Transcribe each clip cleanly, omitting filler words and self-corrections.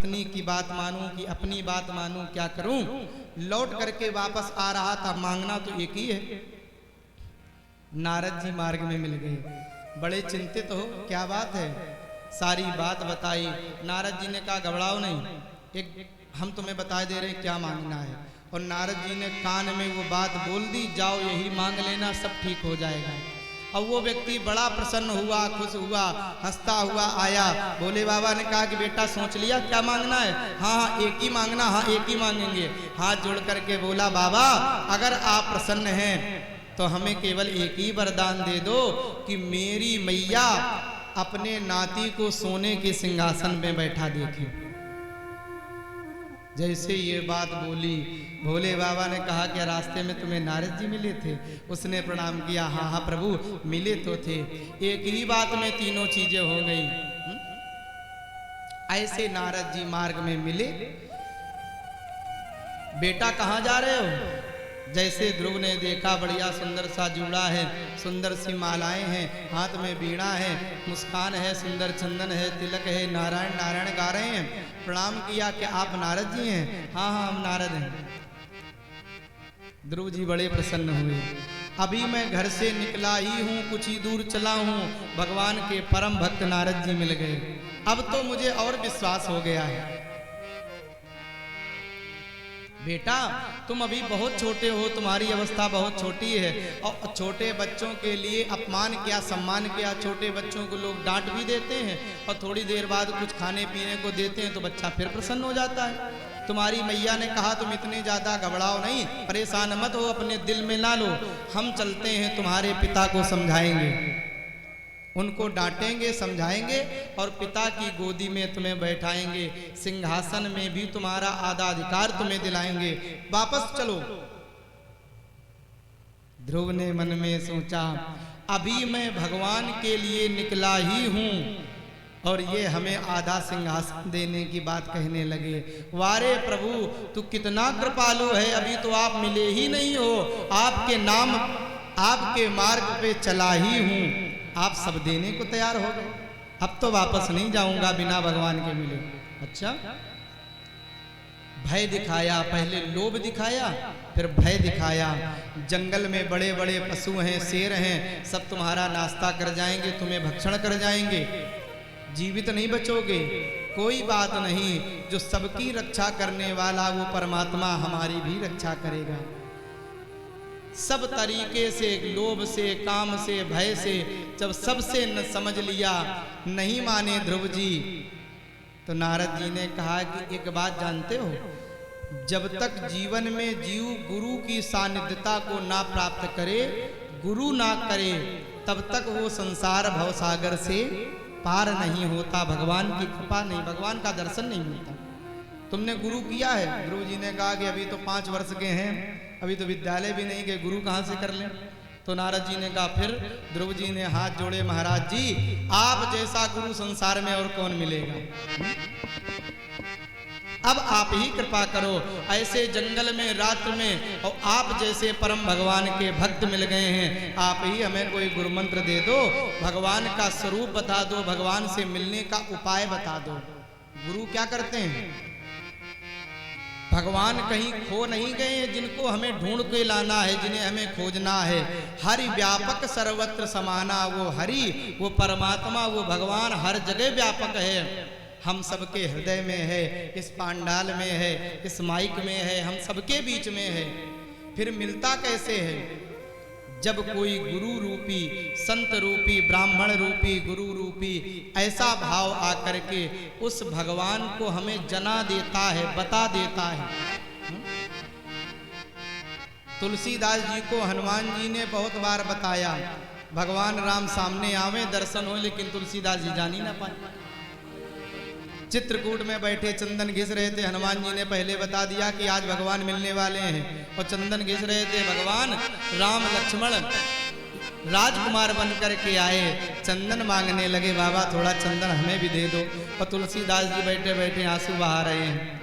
पत्नी की बात मानूं कि अपनी बात मानूं, क्या करूं। लौट करके वापस आ रहा था, मांगना तो एक ही है। नारद जी मार्ग में मिल गए, बड़े चिंतित हो, क्या बात है। सारी बात बताई। नारद जी ने कहा घबराओ नहीं, एक हम तुम्हें बता दे रहे क्या मांगना है। और नारद जी ने कान में वो बात बोल दी, जाओ यही मांग लेना, सब ठीक हो जाएगा। और वो व्यक्ति बड़ा प्रसन्न हुआ, खुश हुआ, हंसता हुआ आया। भोले बाबा ने कहा कि बेटा सोच लिया क्या मांगना है। हाँ हाँ एक ही मांगना, हाँ एक ही मांगेंगे। हाथ जोड़ करके बोला, बाबा अगर आप प्रसन्न हैं तो हमें केवल एक ही वरदान दे दो कि मेरी मैया अपने नाती को सोने के सिंहासन में बैठा देखे। जैसे ये बात बोली, भोले बाबा ने कहा कि रास्ते में तुम्हें नारद जी मिले थे। उसने प्रणाम किया, हाँ हाँ प्रभु मिले तो थे, एक ही बात में तीनों चीजें हो गई। ऐसे नारद जी मार्ग में मिले। बेटा कहाँ जा रहे हो। जैसे ध्रुव ने देखा, बढ़िया सुंदर सा जूड़ा है, सुंदर सी मालाएं हैं, हाथ में बीड़ा है, मुस्कान है, सुंदर चंदन है, तिलक है, नारायण नारायण गा रहे हैं। प्रणाम किया कि आप नारद जी हैं। हाँ हाँ हम नारद हैं। ध्रुव जी बड़े प्रसन्न हुए। अभी मैं घर से निकला ही हूँ, कुछ ही दूर चला हूँ, भगवान के परम भक्त नारद जी मिल गए। अब तो मुझे और विश्वास हो गया है। बेटा तुम अभी बहुत छोटे हो, तुम्हारी अवस्था बहुत छोटी है, और छोटे बच्चों के लिए अपमान क्या सम्मान क्या। छोटे बच्चों को लोग डांट भी देते हैं और थोड़ी देर बाद कुछ खाने पीने को देते हैं तो बच्चा फिर प्रसन्न हो जाता है। तुम्हारी मैया ने कहा तुम इतने ज्यादा घबराओ नहीं, परेशान मत हो, अपने दिल में ना लो, हम चलते हैं तुम्हारे पिता को समझाएंगे, उनको डांटेंगे समझाएंगे और पिता की गोदी में तुम्हें बैठाएंगे, सिंहासन में भी तुम्हारा आधा अधिकार तुम्हें दिलाएंगे, वापस चलो। ध्रुव ने मन में सोचा, अभी मैं भगवान के लिए निकला ही हूं और ये हमें आधा सिंहासन देने की बात कहने लगे। वारे प्रभु तू कितना कृपालु है, अभी तो आप मिले ही नहीं हो, आपके नाम आपके मार्ग पे चला ही हूं, आप सब देने को तैयार हो गए। अब तो वापस नहीं जाऊंगा बिना भगवान के मिले। अच्छा भय दिखाया, पहले लोभ दिखाया फिर भय दिखाया। जंगल में बड़े बड़े पशु हैं, शेर हैं, सब तुम्हारा नाश्ता कर जाएंगे, तुम्हें भक्षण कर जाएंगे, जीवित नहीं बचोगे। कोई बात नहीं, जो सबकी रक्षा करने वाला वो परमात्मा हमारी भी रक्षा करेगा। सब तरीके से, लोभ से, काम से, भय से, जब सबसे न समझ लिया, नहीं माने ध्रुव जी, तो नारद जी ने कहा कि एक बात जानते हो, जब तक जीवन में जीव गुरु की सानिध्यता को ना प्राप्त करे, गुरु ना करे, तब तक वो संसार भवसागर से पार नहीं होता। भगवान की कृपा नहीं, भगवान का दर्शन नहीं मिलता। तुमने गुरु किया है। ध्रुव जी ने कहा कि अभी तो 5 वर्ष के हैं, अभी तो विद्यालय भी नहीं गए, गुरु कहाँ से कर लें। तो नारद जी ने कहा फिर। ध्रुव जी ने हाथ जोड़े, महाराज जी आप जैसा गुरु संसार में और कौन मिलेगा, अब आप ही कृपा करो। ऐसे जंगल में रात में और आप जैसे परम भगवान के भक्त मिल गए हैं, आप ही हमें कोई गुरु मंत्र दे दो, भगवान का स्वरूप बता दो, भगवान से मिलने का उपाय बता दो। गुरु क्या करते हैं, भगवान कहीं खो नहीं गए, जिनको हमें ढूंढ के लाना है, जिन्हें हमें खोजना है। हरि व्यापक सर्वत्र समाना, वो हरि, वो परमात्मा, वो भगवान हर जगह व्यापक है, हम सबके हृदय में है, इस पांडाल में है, इस माइक में है, हम सबके बीच में है। फिर मिलता कैसे है, जब कोई गुरु रूपी, संत रूपी, ब्राह्मण रूपी, गुरु रूपी ऐसा भाव आकर के उस भगवान को हमें जना देता है, बता देता है। तुलसीदास जी को हनुमान जी ने बहुत बार बताया, भगवान राम सामने आवे, दर्शन हो, लेकिन तुलसीदास जी जान ही ना पाए। चित्रकूट में बैठे चंदन घिस रहे थे, हनुमान जी ने पहले बता दिया कि आज भगवान मिलने वाले हैं, और चंदन घिस रहे थे, भगवान राम लक्ष्मण राजकुमार बन करके आए, चंदन मांगने लगे, बाबा थोड़ा चंदन हमें भी दे दो। और तुलसीदास जी बैठे बैठे आंसू बहा रहे हैं,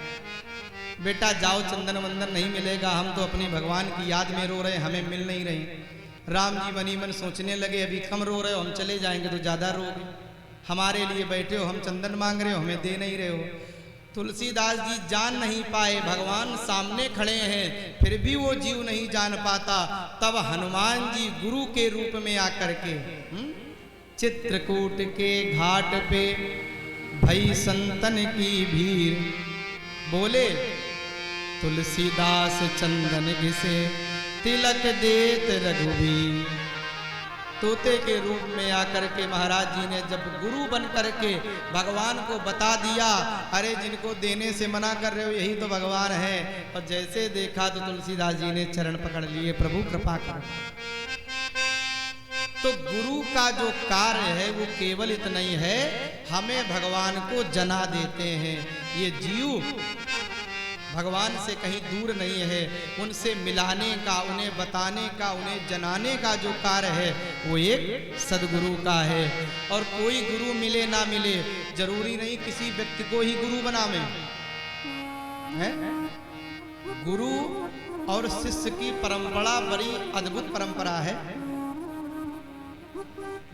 बेटा जाओ चंदन वंदन नहीं मिलेगा, हम तो अपने भगवान की याद में रो रहे, हमें मिल नहीं रहे। राम जी मनी मन सोचने लगे, अभी कम रो रहे हो, हम चले जाएंगे तो ज़्यादा रोगे, हमारे लिए बैठे हो, हम चंदन मांग रहे हो, हमें दे नहीं रहे हो। तुलसीदास जी जान नहीं पाए, भगवान सामने खड़े हैं, फिर भी वो जीव नहीं जान पाता। तब हनुमान जी गुरु के रूप में आकर के चित्रकूट के घाट पे भई संतन की भीड़, बोले तुलसीदास चंदन घिसे तिलक देत रघुवीर। तोते के रूप में आकर के महाराज जी ने जब गुरु बन करके भगवान को बता दिया, अरे जिनको देने से मना कर रहे हो यही तो भगवान है। और जैसे देखा तो तुलसीदास जी ने चरण पकड़ लिए, प्रभु कृपा कर। तो गुरु का जो कार्य है वो केवल इतना ही है, हमें भगवान को जना देते हैं। ये जीव भगवान से कहीं दूर नहीं है, उनसे मिलाने का, उन्हें बताने का, उन्हें जनाने का जो कार्य है वो एक सदगुरु का है। और कोई गुरु मिले ना मिले, जरूरी नहीं किसी व्यक्ति को ही गुरु बनावे है। गुरु और शिष्य की परंपरा बड़ी अद्भुत परंपरा है।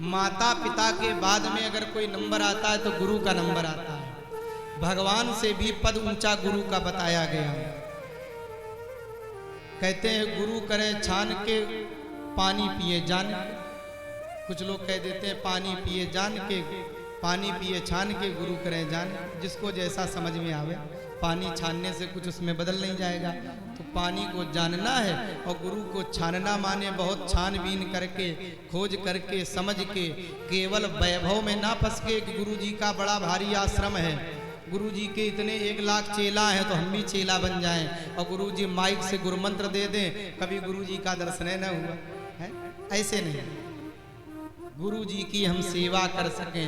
माता पिता के बाद में अगर कोई नंबर आता है तो गुरु का नंबर आता है। भगवान से भी पद ऊंचा गुरु का बताया गया। कहते हैं गुरु करे छान के पानी पिए जान के। कुछ लोग कह देते हैं पानी पिए जान के, पानी पिए छान के, गुरु करें जान। जिसको जैसा समझ में आवे, पानी छानने से कुछ उसमें बदल नहीं जाएगा। तो पानी को जानना है और गुरु को छानना माने बहुत छानबीन करके, खोज करके, समझ के, केवल वैभव में ना फंस के कि गुरु जी का बड़ा भारी आश्रम है, गुरु जी के इतने 1 लाख चेला हैं तो हम भी चेला बन जाएं, और गुरु जी माइक से गुरु मंत्र दे दें, कभी गुरु जी का दर्शन न हुआ है। ऐसे नहीं, गुरु जी की हम सेवा कर सकें,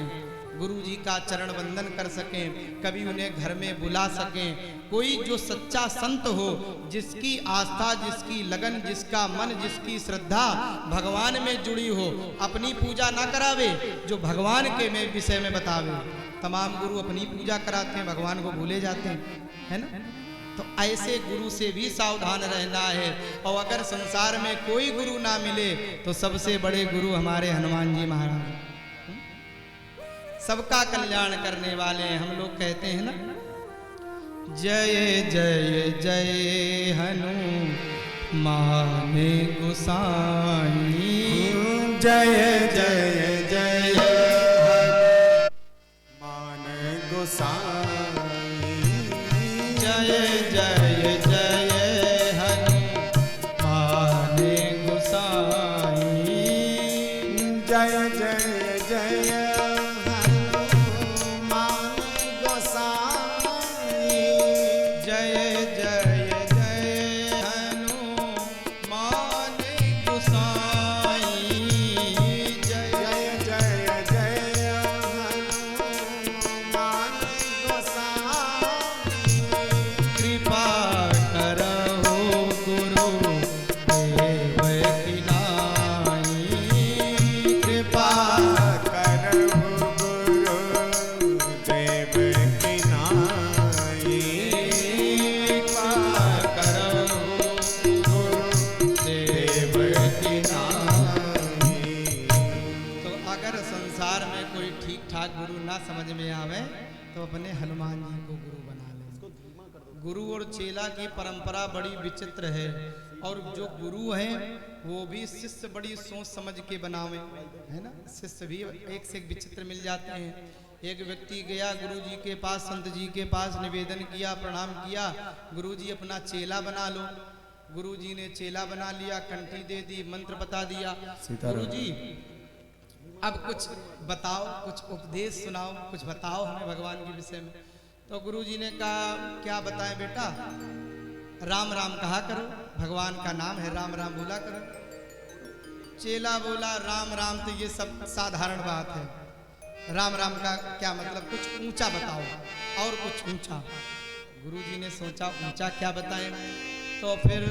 गुरु जी का चरण वंदन कर सकें, कभी उन्हें घर में बुला सकें। कोई जो सच्चा संत हो, जिसकी आस्था, जिसकी लगन, जिसका मन, जिसकी श्रद्धा भगवान में जुड़ी हो, अपनी पूजा ना करावे, जो भगवान के में विषय में बतावे। तमाम गुरु अपनी पूजा कराते हैं, भगवान को भूले जाते हैं, है ना। तो ऐसे गुरु से भी सावधान रहना है। और अगर संसार में कोई गुरु ना मिले तो सबसे बड़े गुरु हमारे हनुमान जी महाराज, सबका कल्याण करने वाले हैं। हम लोग कहते हैं ना, जय जय जय हनुमान गोसाई, जय जय जय हनुमान गोसाई, जय जय जय हनुमान गोसाई, जय जय जय हनुमान गोसाई, जय जय जय हनुमान गोसाई, जय जय जय जय हनुमान गोसाई, कृपा करहु गुरु देव की नाई, कृपा करहु गुरु देव की नाई, कृपा करहु देव की नाई। तो अगर संसार में कोई ठीक ठाक गुरु ना समझ में आवे तो अपने हनुमान जी को गुरु बना ले। गुरु और चेला की परंपरा बड़ी विचित्र है, और जो गुरु हैं वो भी शिष्य बड़ी सोच समझ के बनावे, है ना। शिष्य भी एक से एक विचित्र मिल जाते हैं। एक व्यक्ति गया गुरु जी के पास, संत जी के पास, निवेदन किया, प्रणाम किया, गुरु जी अपना चेला बना लो। गुरु जी ने चेला बना लिया, कंठी दे दी, मंत्र बता दिया। गुरु जी अब कुछ बताओ, कुछ उपदेश सुनाओ, कुछ बताओ हमें भगवान के विषय में। तो गुरु जी ने कहा क्या बताएं बेटा, राम राम कहा करो, भगवान का नाम है, राम राम बोला करो। चेला बोला राम राम तो ये सब साधारण बात है, राम राम का क्या मतलब, कुछ ऊंचा बताओ, और कुछ ऊंचा। गुरु जी ने सोचा ऊंचा क्या बताएं, तो फिर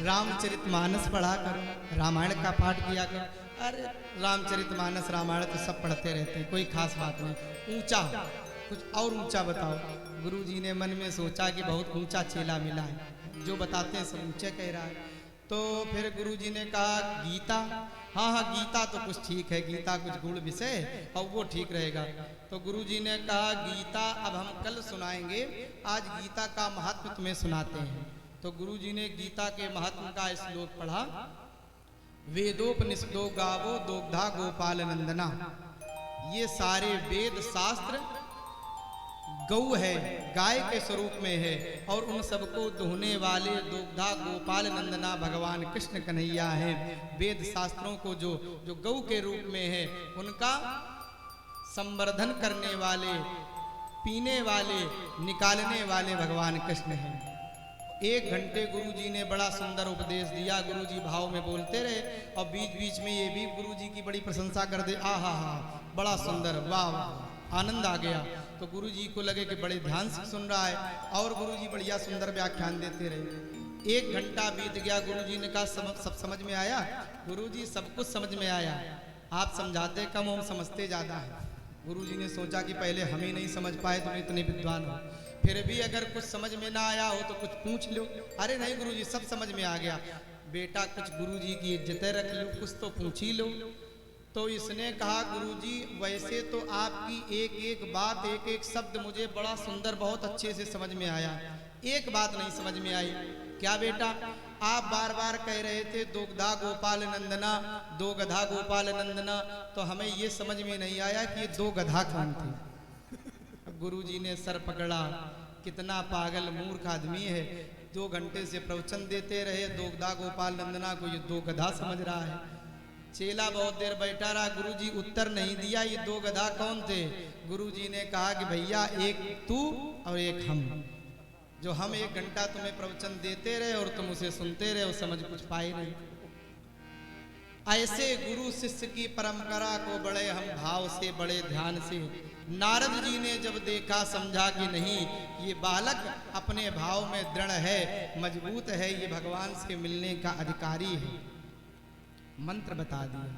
रामचरितमानस पढ़ा करो, रामायण का पाठ किया करो। अरे रामचरितमानस रामायण तो सब पढ़ते रहते हैं, कोई खास बात नहीं, ऊंचा कुछ और ऊंचा बताओ। गुरु जी ने मन में सोचा कि बहुत ऊंचा चेला मिला है, जो बताते हैं सब ऊंचे कह रहा है। तो फिर गुरु जी ने कहा गीता, हाँ हाँ गीता तो कुछ ठीक है, गीता कुछ गुण विषय और वो ठीक रहेगा। तो गुरुजी ने कहा गीता अब हम कल सुनाएंगे, आज गीता का महत्व तुम्हें सुनाते हैं। तो गुरुजी ने गीता के महत्व का श्लोक पढ़ा। वेदोपनिषदो गावो दोग्धा गोपाल नंदना, ये सारे वेद शास्त्र गौ है, गाय के स्वरूप में है, और उन सबको दुहने वाले दुग्धा गोपाल नंदना भगवान कृष्ण कन्हैया हैं। वेद शास्त्रों को जो गौ के रूप में है, उनका संवर्धन करने वाले, पीने वाले, निकालने वाले भगवान कृष्ण हैं। 1 घंटे गुरुजी ने बड़ा सुंदर उपदेश दिया। गुरुजी भाव में बोलते रहे और बीच बीच में ये भी गुरुजी की बड़ी प्रशंसा कर दे, आ हा हा बड़ा सुंदर, वाह, आनंद आ गया। तो गुरुजी को लगे कि बड़े ध्यान से सुन रहा है, और गुरुजी बढ़िया सुंदर व्याख्यान देते रहे। 1 घंटा बीत गया। गुरुजी ने कहा सब समझ में आया? गुरुजी सब कुछ समझ में आया, आप समझाते कम, हम समझते ज़्यादा है। गुरुजी ने सोचा कि पहले हम ही नहीं समझ पाए, तुम इतने विद्वान हो, फिर भी अगर कुछ समझ में ना आया हो तो कुछ पूछ लो। अरे नहीं गुरुजी सब समझ में आ गया। बेटा कुछ गुरुजी की इज्जतें रख लो, कुछ तो पूछ ही लो। तो इसने कहा गुरुजी वैसे तो आपकी एक एक बात, एक एक शब्द मुझे बड़ा सुंदर, बहुत अच्छे से समझ में आया, एक बात नहीं समझ में आई। क्या बेटा? आप बार बार कह रहे थे दुग्धा गोपाल नंदना, दो गधा गोपाल नंदना, तो हमें ये समझ में नहीं आया कि ये 2 गधा कौन थे। गुरुजी ने सर पकड़ा, कितना पागल मूर्ख आदमी है, 2 घंटे से प्रवचन देते रहे, दुग्धा गोपाल नंदना को ये 2 गधा समझ रहा है। चेला बहुत देर बैठा रहा, गुरुजी उत्तर नहीं दिया, ये 2 गधा कौन थे? गुरुजी ने कहा कि भैया एक तू और एक हम, जो हम 1 घंटा तुम्हें प्रवचन देते रहे और तुम उसे सुनते रहे और समझ कुछ पाए नहीं। ऐसे गुरु शिष्य की परंपरा को बड़े हम भाव से, बड़े ध्यान से, नारद जी ने जब देखा समझा कि नहीं ये बालक अपने भाव में दृढ़ है, मजबूत है, ये भगवान से मिलने का अधिकारी है। मंत्र बता दिया।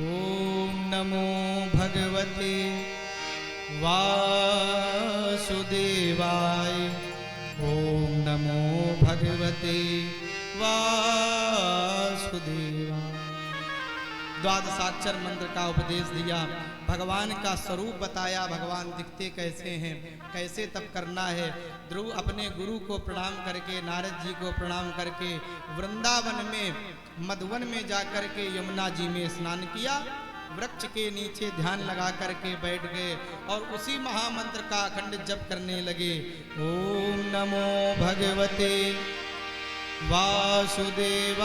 ओम नमो भगवते वासुदेवाय, ओम नमो भगवते वासुदेवाय। द्वादशाक्षर मंत्र का उपदेश दिया, भगवान का स्वरूप बताया, भगवान दिखते कैसे हैं, कैसे तप करना है। ध्रुव अपने गुरु को प्रणाम करके, नारद जी को प्रणाम करके वृंदावन में मधुवन में जाकर के यमुना जी में स्नान किया, वृक्ष के नीचे ध्यान लगा करके बैठ गए और उसी महामंत्र का अखंड जप करने लगे। ओम नमो भगवते वासुदेवाय,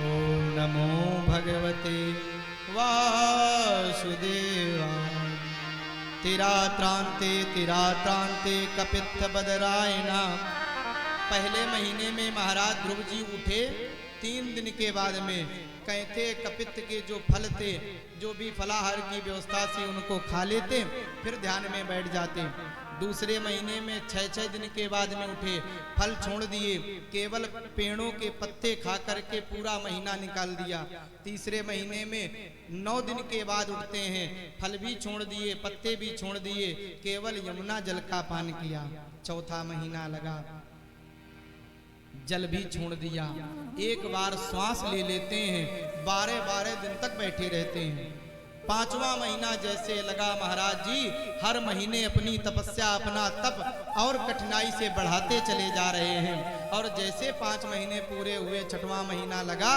ओम नमो भगवते वासुदेवाय। तिरात्रांते कपित्थ बदरायना। पहले महीने में महाराज ध्रुव जी उठे, 3 दिन के बाद में कहते कपित्थ के जो फल थे, जो भी फलाहार की व्यवस्था थी, उनको खा लेते, फिर ध्यान में बैठ जाते। दूसरे महीने में 6 दिन के बाद में उठे, फल छोड़ दिए, केवल पेड़ों के पत्ते खा करके पूरा महीना निकाल दिया। तीसरे महीने में 9 दिन के बाद उठते हैं, फल भी छोड़ दिए, पत्ते भी छोड़ दिए, केवल यमुना जल का पान किया। चौथा महीना लगा, जल भी छोड़ दिया। एक बार श्वास ले लेते हैं, 12 दिन तक बैठे रहते हैं। 5वां महीना जैसे लगा, महाराज जी हर महीने अपनी तपस्या, अपना तप और कठिनाई से बढ़ाते चले जा रहे हैं। और जैसे 5 महीने पूरे हुए, 6वां महीना लगा,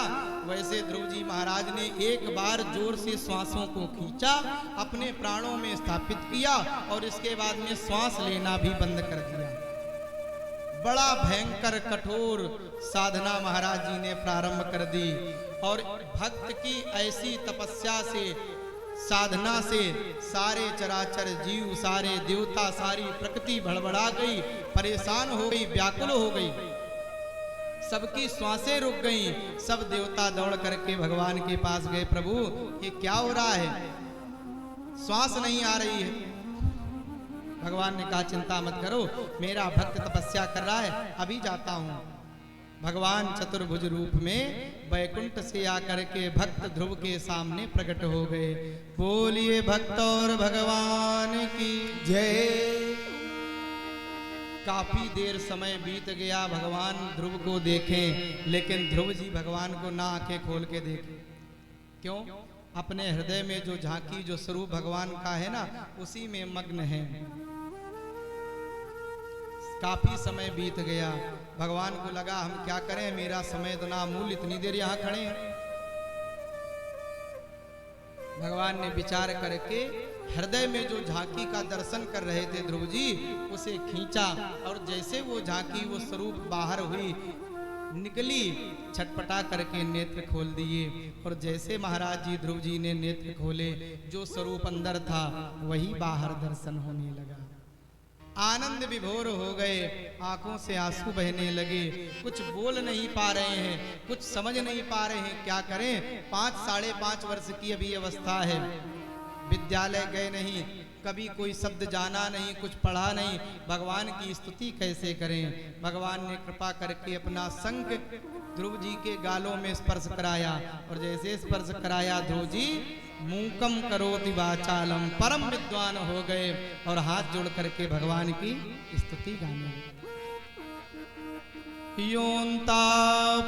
वैसे ध्रुव जी महाराज ने एक बार जोर से श्वासों को खींचा, अपने प्राणों में स्थापित किया और इसके बाद में श्वास लेना भी बंद कर दिया। बड़ा भयंकर कठोर साधना महाराज जी ने प्रारंभ कर दी और भक्त की ऐसी तपस्या से, साधना से सारे चराचर जीव, सारे देवता, सारी प्रकृति भड़बड़ा गई, परेशान हो गई, व्याकुल हो गई, सबकी श्वासें रुक गई। सब देवता दौड़ करके भगवान के पास गए, प्रभु ये क्या हो रहा है, श्वास नहीं आ रही है। भगवान ने कहा चिंता मत करो, मेरा भक्त तपस्या कर रहा है, अभी जाता हूँ। भगवान चतुर्भुज रूप में वैकुंठ से आकर के भक्त ध्रुव के सामने प्रकट हो गए। बोलिए भक्त और भगवान की जय। काफी देर समय बीत गया, भगवान ध्रुव को देखें, लेकिन ध्रुव जी भगवान को ना आंखें खोल के देखें। क्यों? अपने हृदय में जो झांकी, जो स्वरूप भगवान का है ना, उसी में मग्न है। काफी समय बीत गया, भगवान को लगा हम क्या करें, मेरा समय इतना अमूल्य, इतनी देर यहाँ खड़े हैं। भगवान ने विचार करके हृदय में जो झांकी का दर्शन कर रहे थे ध्रुव जी, उसे खींचा, और जैसे वो झांकी, वो स्वरूप बाहर हुई, निकली, छटपटा करके नेत्र खोल दिए। और जैसे महाराज जी ध्रुव जी ने नेत्र खोले, जो स्वरूप अंदर था वही बाहर दर्शन होने लगा। आनंद विभोर हो गए, आंखों से आंसू बहने लगे, कुछ बोल नहीं पा रहे हैं, कुछ समझ नहीं पा रहे हैं, क्या करें। 5-5.5 वर्ष की अभी अवस्था है, विद्यालय गए नहीं, कभी कोई शब्द जाना नहीं, कुछ पढ़ा नहीं, भगवान की स्तुति कैसे करें। भगवान ने कृपा करके अपना शंख ध्रुव जी के गालों में स्पर्श कराया, और जैसे स्पर्श कराया ध्रुव जी मूकम करोति वाचालम, परम विद्वान हो गए, और हाथ जोड़ करके भगवान की स्तुति गाने लगे। योन्ता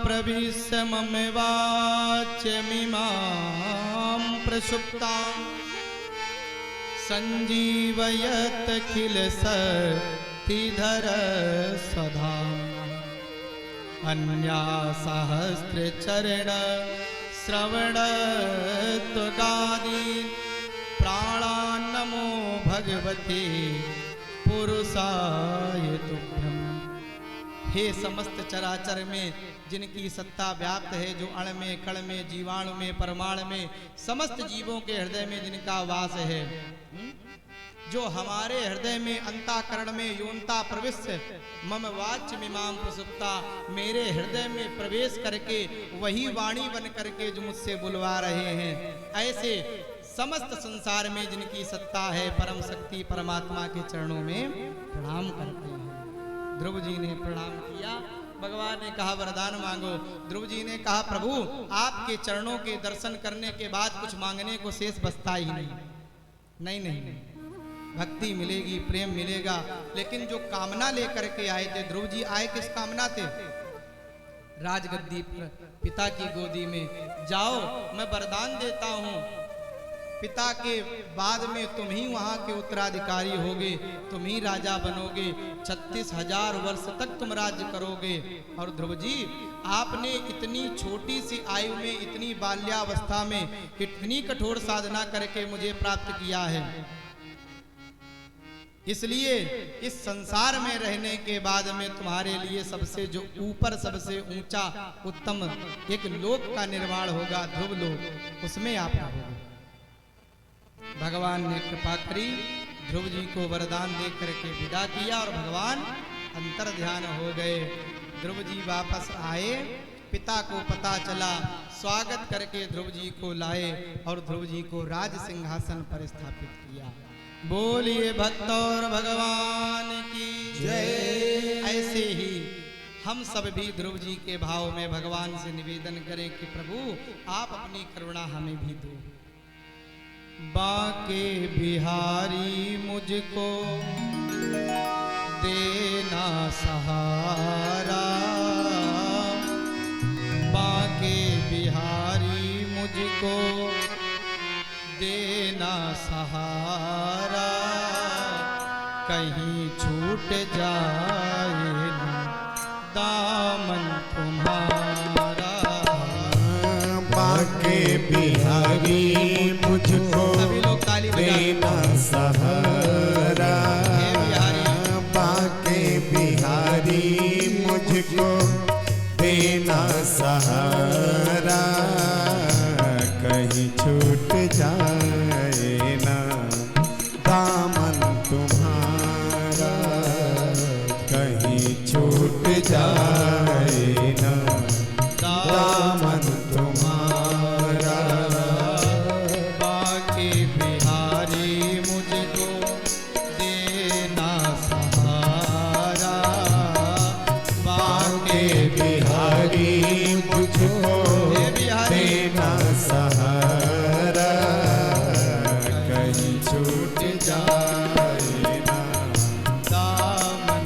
प्रविश्य मम वाच्यमिमां प्रसुप्तां संजीवयत खिल शक्तिधर स्वधाम, अन्या सहस्र चरण श्रवण त्वगादि प्राणान्नमो भगवते पुरुषाय तुभ्यम्। हे समस्त चराचर में जिनकी सत्ता व्याप्त है, जो अण में, कण में, जीवाणु में, परमाणु में, समस्त जीवों के हृदय में जिनका वास है, जो हमारे हृदय में, अंताकरण में योन्ता प्रविश्य मम वाच्यमिमां प्रसुप्ता, मेरे हृदय में प्रवेश करके वही वाणी बन करके जो मुझसे बुलवा रहे हैं, ऐसे समस्त संसार में जिनकी सत्ता है, परम शक्ति परमात्मा के चरणों में प्रणाम करते हैं। ध्रुव जी ने प्रणाम किया। भगवान ने कहा वरदान मांगो। ध्रुव जी ने कहा प्रभु आपके चरणों के दर्शन करने के बाद कुछ मांगने को शेष बचता ही नहीं। नहीं नहीं नहीं, भक्ति मिलेगी, प्रेम मिलेगा, लेकिन जो कामना लेकर के आए थे, ध्रुव जी आए किस कामना थे? राजगद्दी पर पिता की गोदी में, जाओ मैं वरदान देता हूँ, पिता के बाद में तुम ही वहाँ के उत्तराधिकारी होगे, तुम ही राजा बनोगे, 36,000 वर्ष तक तुम राज्य करोगे। और ध्रुव जी आपने इतनी छोटी सी आयु में, इतनी बाल्यावस्था में, इतनी कठोर साधना करके मुझे प्राप्त किया है, इसलिए इस संसार में रहने के बाद में तुम्हारे लिए सबसे जो ऊपर, सबसे ऊंचा, उत्तम एक लोक का निर्माण होगा, ध्रुव लोक, उसमें आप रहोगे। भगवान ने कृपा करी, ध्रुव जी को वरदान दे करके विदा किया और भगवान अंतर ध्यान हो गए। ध्रुव जी वापस आए, पिता को पता चला, स्वागत करके ध्रुव जी को लाए और ध्रुव जी को राज सिंहासन पर स्थापित किया। बोलिए भक्त और भगवान की जय। ऐसे ही हम सब भी ध्रुव जी के भाव में भगवान से निवेदन करें कि प्रभु आप अपनी करुणा हमें भी दो। बांके बिहारी मुझको देना सहारा, बांके बिहारी मुझको देना सहारा, कहीं छूट जाए ना दामन तुम्हारा। बांके बिहारी मुझको देना सहारा, बांके बिहारी मुझको देना सहारा, कहीं छूट जाए ना दामन तुम्हारा, कहीं छूट जाए ना दामन तुम्हारा। बांके बिहारी मुझको देना सहारा, बांके बिहारी मुझको देना सहारा, कहीं छूट जाए ना दामन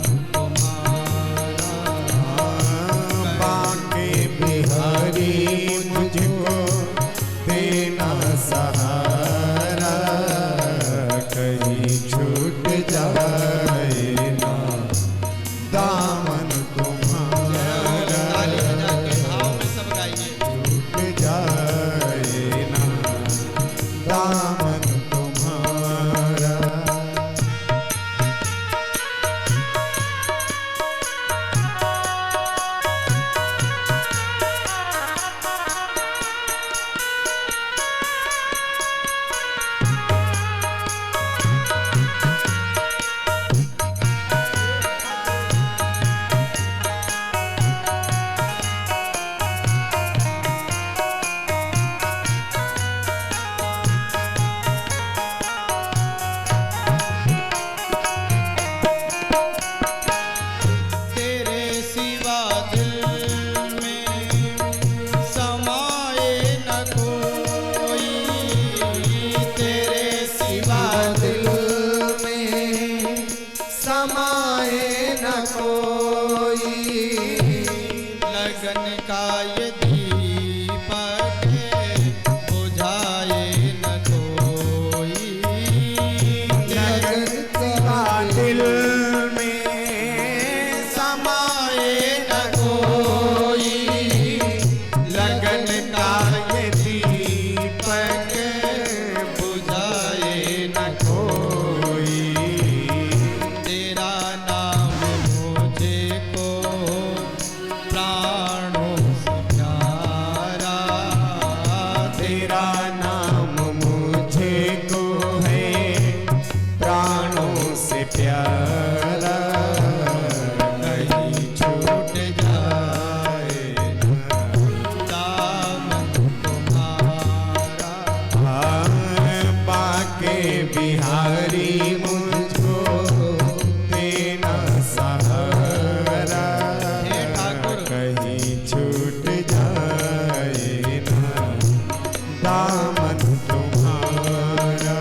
समाए न कोई, लगन का ये दीपक बुझाए न कोई, लगन का दिल में समाए न कोई, लगन का ये दीपक बुझाए न कोई। तेरा नाम मुझे को प्राणों से प्यारा, तेरा नाम मुझे को है प्राणों से प्यारा, कहीं छूट जाए दामन तुम्हारा। बाके बिहारी मुझको देना सहारा, हे ठाकुर। कहीं छूट जाए ना दामन तुम्हारा।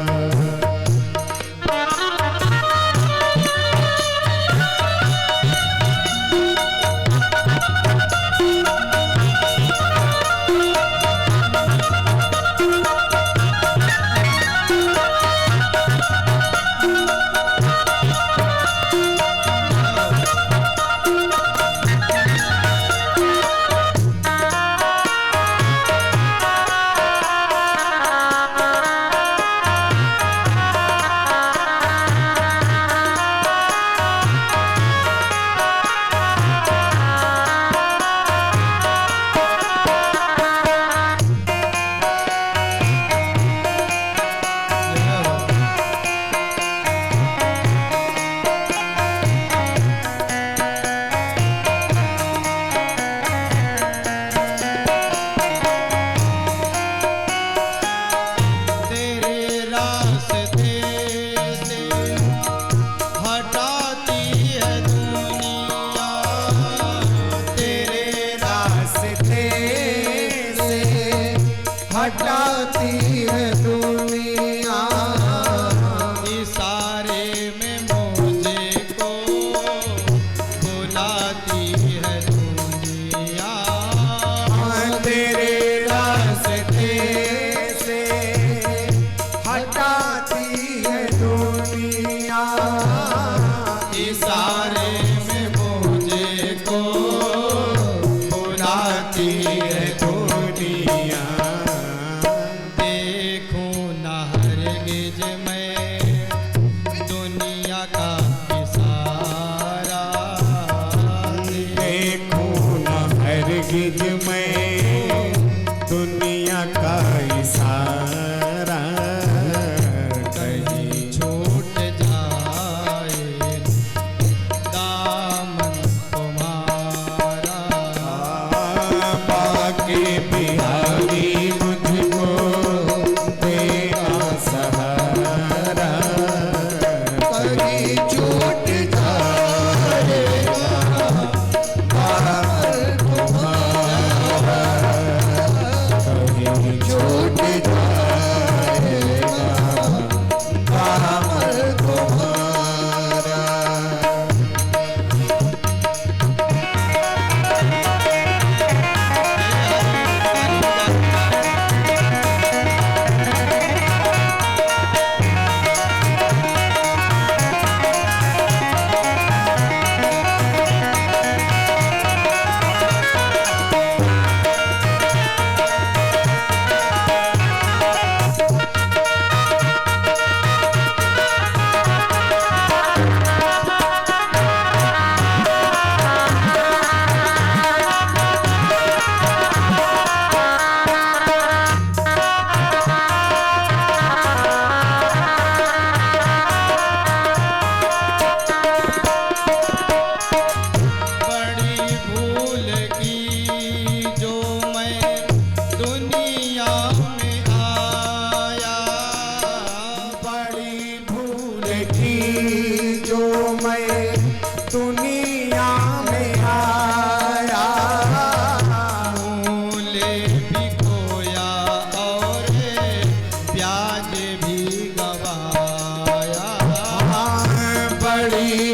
तेरे रास्ते से हटाती है दुनिया, तेरे रास्ते से हटाती है दुनिया, इशारे में मुझे को बुलाती है दुनिया, तेरे रास्ते से हटाती है दुनिया, इशारे में मुझे को बुलाती है दुनिया। देखूं न हरगिज मैं दुनिया का इशारा, देखूं न हरगिज मैं दुनिया का इशारा, कहीं छूट जाए दामन तुम्हारा। बाके बिहारी मुझको देना सहारा, कहीं छूट जाएगा दामन तुम्हारा, कहीं छूट जाएगा दामन तुम्हारा।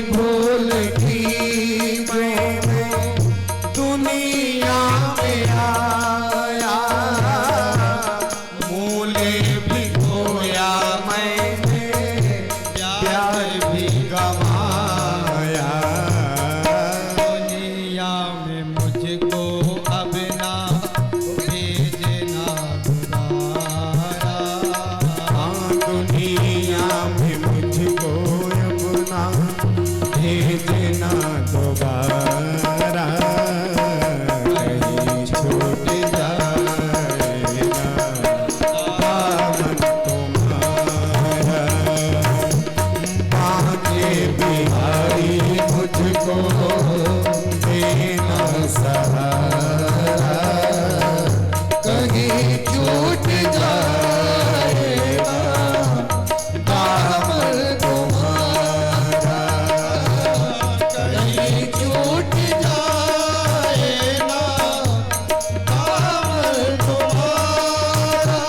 भू भेजना दोबारा, कहीं छूट जाएगा दामन तुम्हारा। बांके बिहारी मुझको देना सहारा, कहीं छूट जाएगा दामन तुम्हारा, कहीं छूट जाएगा दामन तुम्हारा।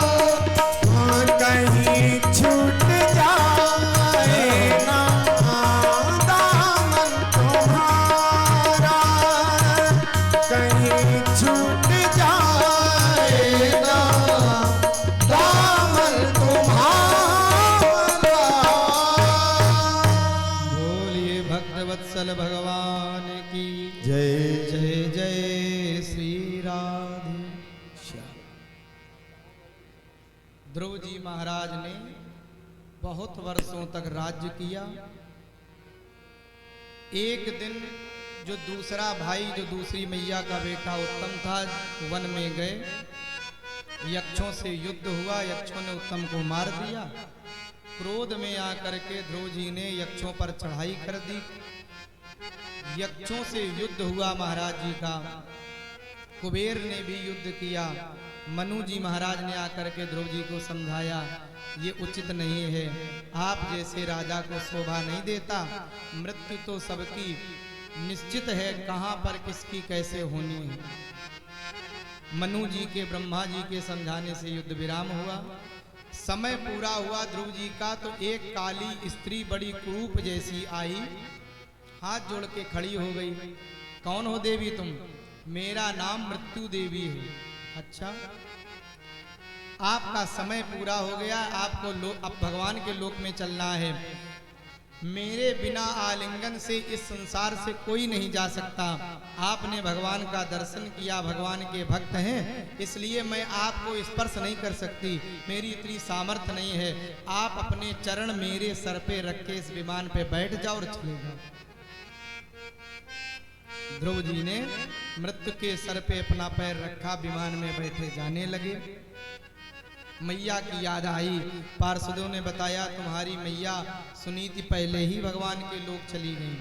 हाँ, कहीं छूट जाएगा दामन तुम्हारा, कहीं छूट जाएगा दामन तुम्हारा। बोलिए भक्तवत्सल भगवान की जय जय जय श्री राधे श्याम। ध्रुव जी महाराज ने बहुत वर्षों तक राज्य किया। एक दिन जो दूसरा भाई, जो दूसरी मैया का बेटा उत्तम था, वन में गए, यक्षों से युद्ध हुआ, यक्षों ने उत्तम को मार दिया। क्रोध में आकर के ध्रुव जी ने यक्षों पर चढ़ाई कर दी। यक्षों से युद्ध हुआ महाराज जी का। कुबेर ने भी युद्ध किया। मनु जी महाराज ने आकर के ध्रुव जी को समझाया, ये उचित नहीं है, आप जैसे राजा को शोभा नहीं देता। मृत्यु तो सबकी निश्चित है, कहां पर किसकी कैसे होनी है। मनु जी के, ब्रह्मा जी के समझाने से युद्ध विराम हुआ। समय पूरा हुआ ध्रुव जी का, तो एक काली स्त्री बड़ी कुरूप जैसी आई, हाथ जोड़ के खड़ी हो गई। कौन हो देवी तुम? मेरा नाम मृत्यु देवी है। अच्छा, आपका समय पूरा हो गया, आपको अब भगवान के लोक में चलना है। मेरे बिना आलिंगन से इस संसार से कोई नहीं जा सकता। आपने भगवान का दर्शन किया, भगवान के भक्त हैं, इसलिए मैं आपको स्पर्श नहीं कर सकती, मेरी इतनी सामर्थ्य नहीं है। आप अपने चरण मेरे सर पे रख के इस विमान पे बैठ जाओ और चले जाओ। ध्रुव जी ने मृत्यु के सर पे अपना पैर रखा, विमान में बैठे जाने लगे। मैया की याद आई। पार्षदों ने बताया, तुम्हारी मैया सुनीति पहले ही भगवान के लोक चली गई।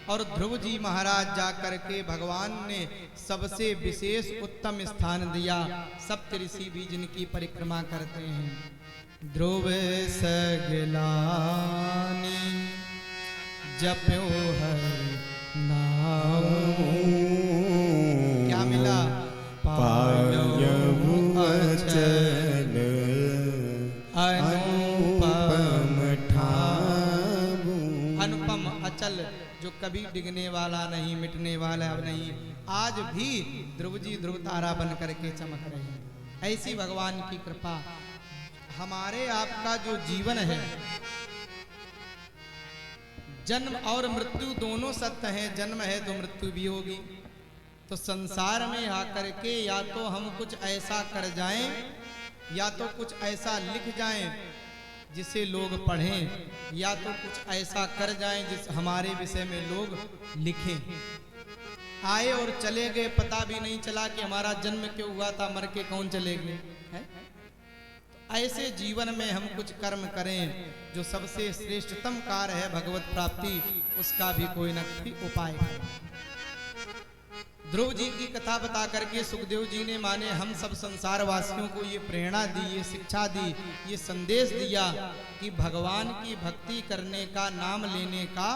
और ध्रुव जी महाराज जाकर के भगवान ने सबसे विशेष उत्तम स्थान दिया। सप्त ऋषि भी जिनकी परिक्रमा करते हैं। ध्रुव सगलानी जप्यो हरि नाम, क्या मिला? पायऊ अचल अनुपम ठाऊ। अनुपम अचल, जो कभी डिगने वाला नहीं, मिटने वाला नहीं, आज भी ध्रुव जी ध्रुव तारा बन करके चमक रहे हैं। ऐसी भगवान की कृपा। हमारे आपका जो जीवन है, जन्म और मृत्यु दोनों सत्य हैं। जन्म है तो मृत्यु भी होगी। तो संसार में आकर के या तो हम कुछ ऐसा कर जाएं, या तो कुछ ऐसा लिख जाएं जिसे लोग पढ़ें, या तो कुछ ऐसा कर जाएं जिस हमारे विषय में लोग लिखें। आए और चले गए, पता भी नहीं चला कि हमारा जन्म क्यों हुआ था, मर के कौन चले गए। ऐसे जीवन में हम कुछ कर्म करें, जो सबसे श्रेष्ठतम कार्य है भगवत प्राप्ति, उसका भी कोई न कोई उपाय करें। ध्रुव जी की कथा बता करके सुखदेव जी ने माने हम सब संसार वासियों को ये प्रेरणा दी, ये शिक्षा दी, ये संदेश दिया कि भगवान की भक्ति करने का, नाम लेने का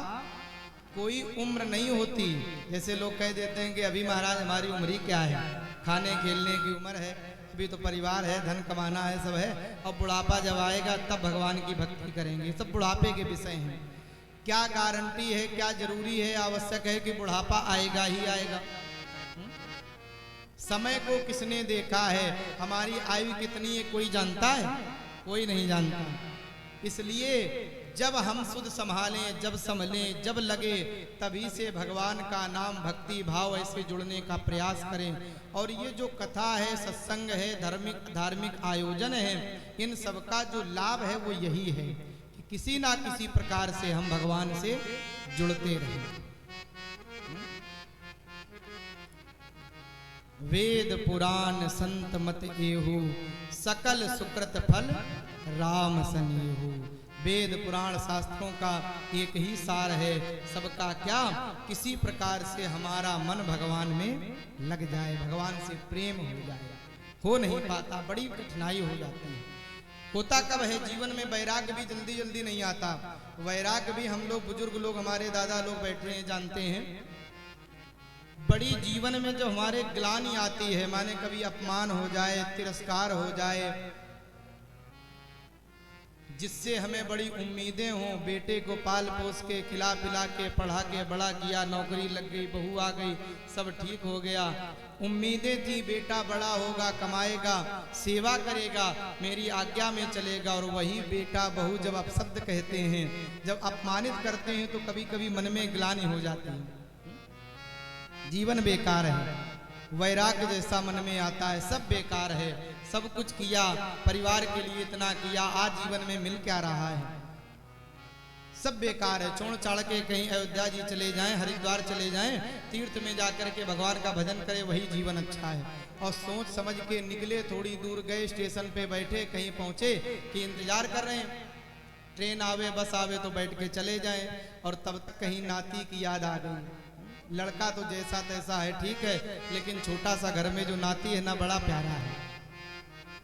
कोई उम्र नहीं होती। जैसे लोग कह देते हैं कि अभी महाराज हमारी उम्र ही क्या है, खाने खेलने की उम्र है, अभी तो परिवार है, धन कमाना है, सब है, और बुढ़ापा जब आएगा तब भगवान की भक्ति करेंगे। सब बुढ़ापे के विषय हैं। क्या गारंटी है, क्या जरूरी है, आवश्यक है कि बुढ़ापा आएगा ही आएगा? समय को किसने देखा है? हमारी आयु कितनी है कोई जानता है? कोई नहीं जानता। इसलिए जब हम शुद्ध संभालें, जब संभलें, जब लगे, तभी से भगवान का नाम, भक्ति भाव ऐसे जुड़ने का प्रयास करें। और ये जो कथा है, सत्संग है, धार्मिक आयोजन है, इन सब का जो लाभ है वो यही है कि किसी ना किसी प्रकार से हम भगवान से जुड़ते रहे। वेद पुराण संत मत एहू, सकल सुकृत फल राम सनेहू। वेद पुराण शास्त्रों का एक ही सार है, सबका क्या, किसी प्रकार से हमारा मन भगवान में लग जाए, भगवान से प्रेम हो जाए। हो नहीं पाता, बड़ी कठिनाई हो जाती है। होता कब है, जीवन में वैराग्य भी जल्दी जल्दी नहीं आता। वैराग्य भी हम लोग बुजुर्ग लोग, हमारे दादा लोग बैठे हैं, जानते हैं। बड़ी जीवन में जो हमारे ग्लानि आती है, माने कभी अपमान हो जाए, तिरस्कार हो जाए, जिससे हमें बड़ी उम्मीदें हों, बेटे को पाल पोस के खिला पिला के पढ़ा के बड़ा किया, नौकरी लग गई, बहू आ गई, सब ठीक हो गया, उम्मीदें थी बेटा बड़ा होगा, कमाएगा, सेवा करेगा, मेरी आज्ञा में चलेगा, और वही बेटा बहू जब अपशब्द कहते हैं, जब अपमानित करते हैं, तो कभी कभी मन में ग्लानि हो जाती है, जीवन बेकार है। वैराग्य जैसा मन में आता है, सब बेकार है, सब कुछ किया, परिवार के लिए इतना किया, आज जीवन में मिल क्या रहा है, सब बेकार है। छोड़ छाड़ के कहीं अयोध्या जी चले जाएं, हरिद्वार चले जाएं, तीर्थ में जाकर के भगवान का भजन करें, वही जीवन अच्छा है। और सोच समझ के निकले, थोड़ी दूर गए, स्टेशन पे बैठे, कहीं पहुंचे कि इंतजार कर रहे हैं, ट्रेन आवे बस आवे तो बैठ के चले जाएं, और तब तक कहीं नाती की याद आ गई। लड़का तो जैसा तैसा है, ठीक है, लेकिन छोटा सा घर में जो नाती है ना, बड़ा प्यारा है।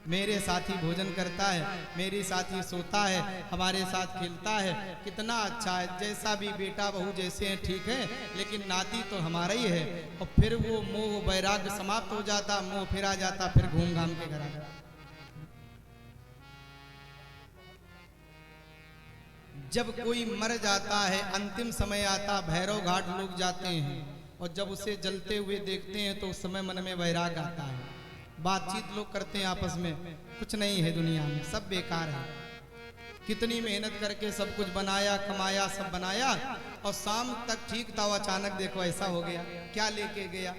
मेरे साथ ही भोजन करता है, मेरे साथ ही सोता है, हमारे साथ खेलता है, कितना अच्छा है। जैसा भी बेटा बहू जैसे हैं ठीक है, लेकिन नाती तो हमारा ही है। और फिर वो मोह वैराग्य समाप्त हो जाता, मोह फिर आ जाता, फिर घूम घाम के घर आ जाता। जब कोई मर जाता है, अंतिम समय आता, भैरव घाट लोग जाते हैं, और जब उसे जलते हुए देखते हैं तो उस समय मन में वैराग आता है। बातचीत लोग करते हैं आपस में, कुछ नहीं है दुनिया में, सब बेकार है। कितनी मेहनत करके सब कुछ बनाया, कमाया, सब बनाया, और शाम तक ठीक था, अचानक देखो ऐसा हो गया, क्या लेके गया,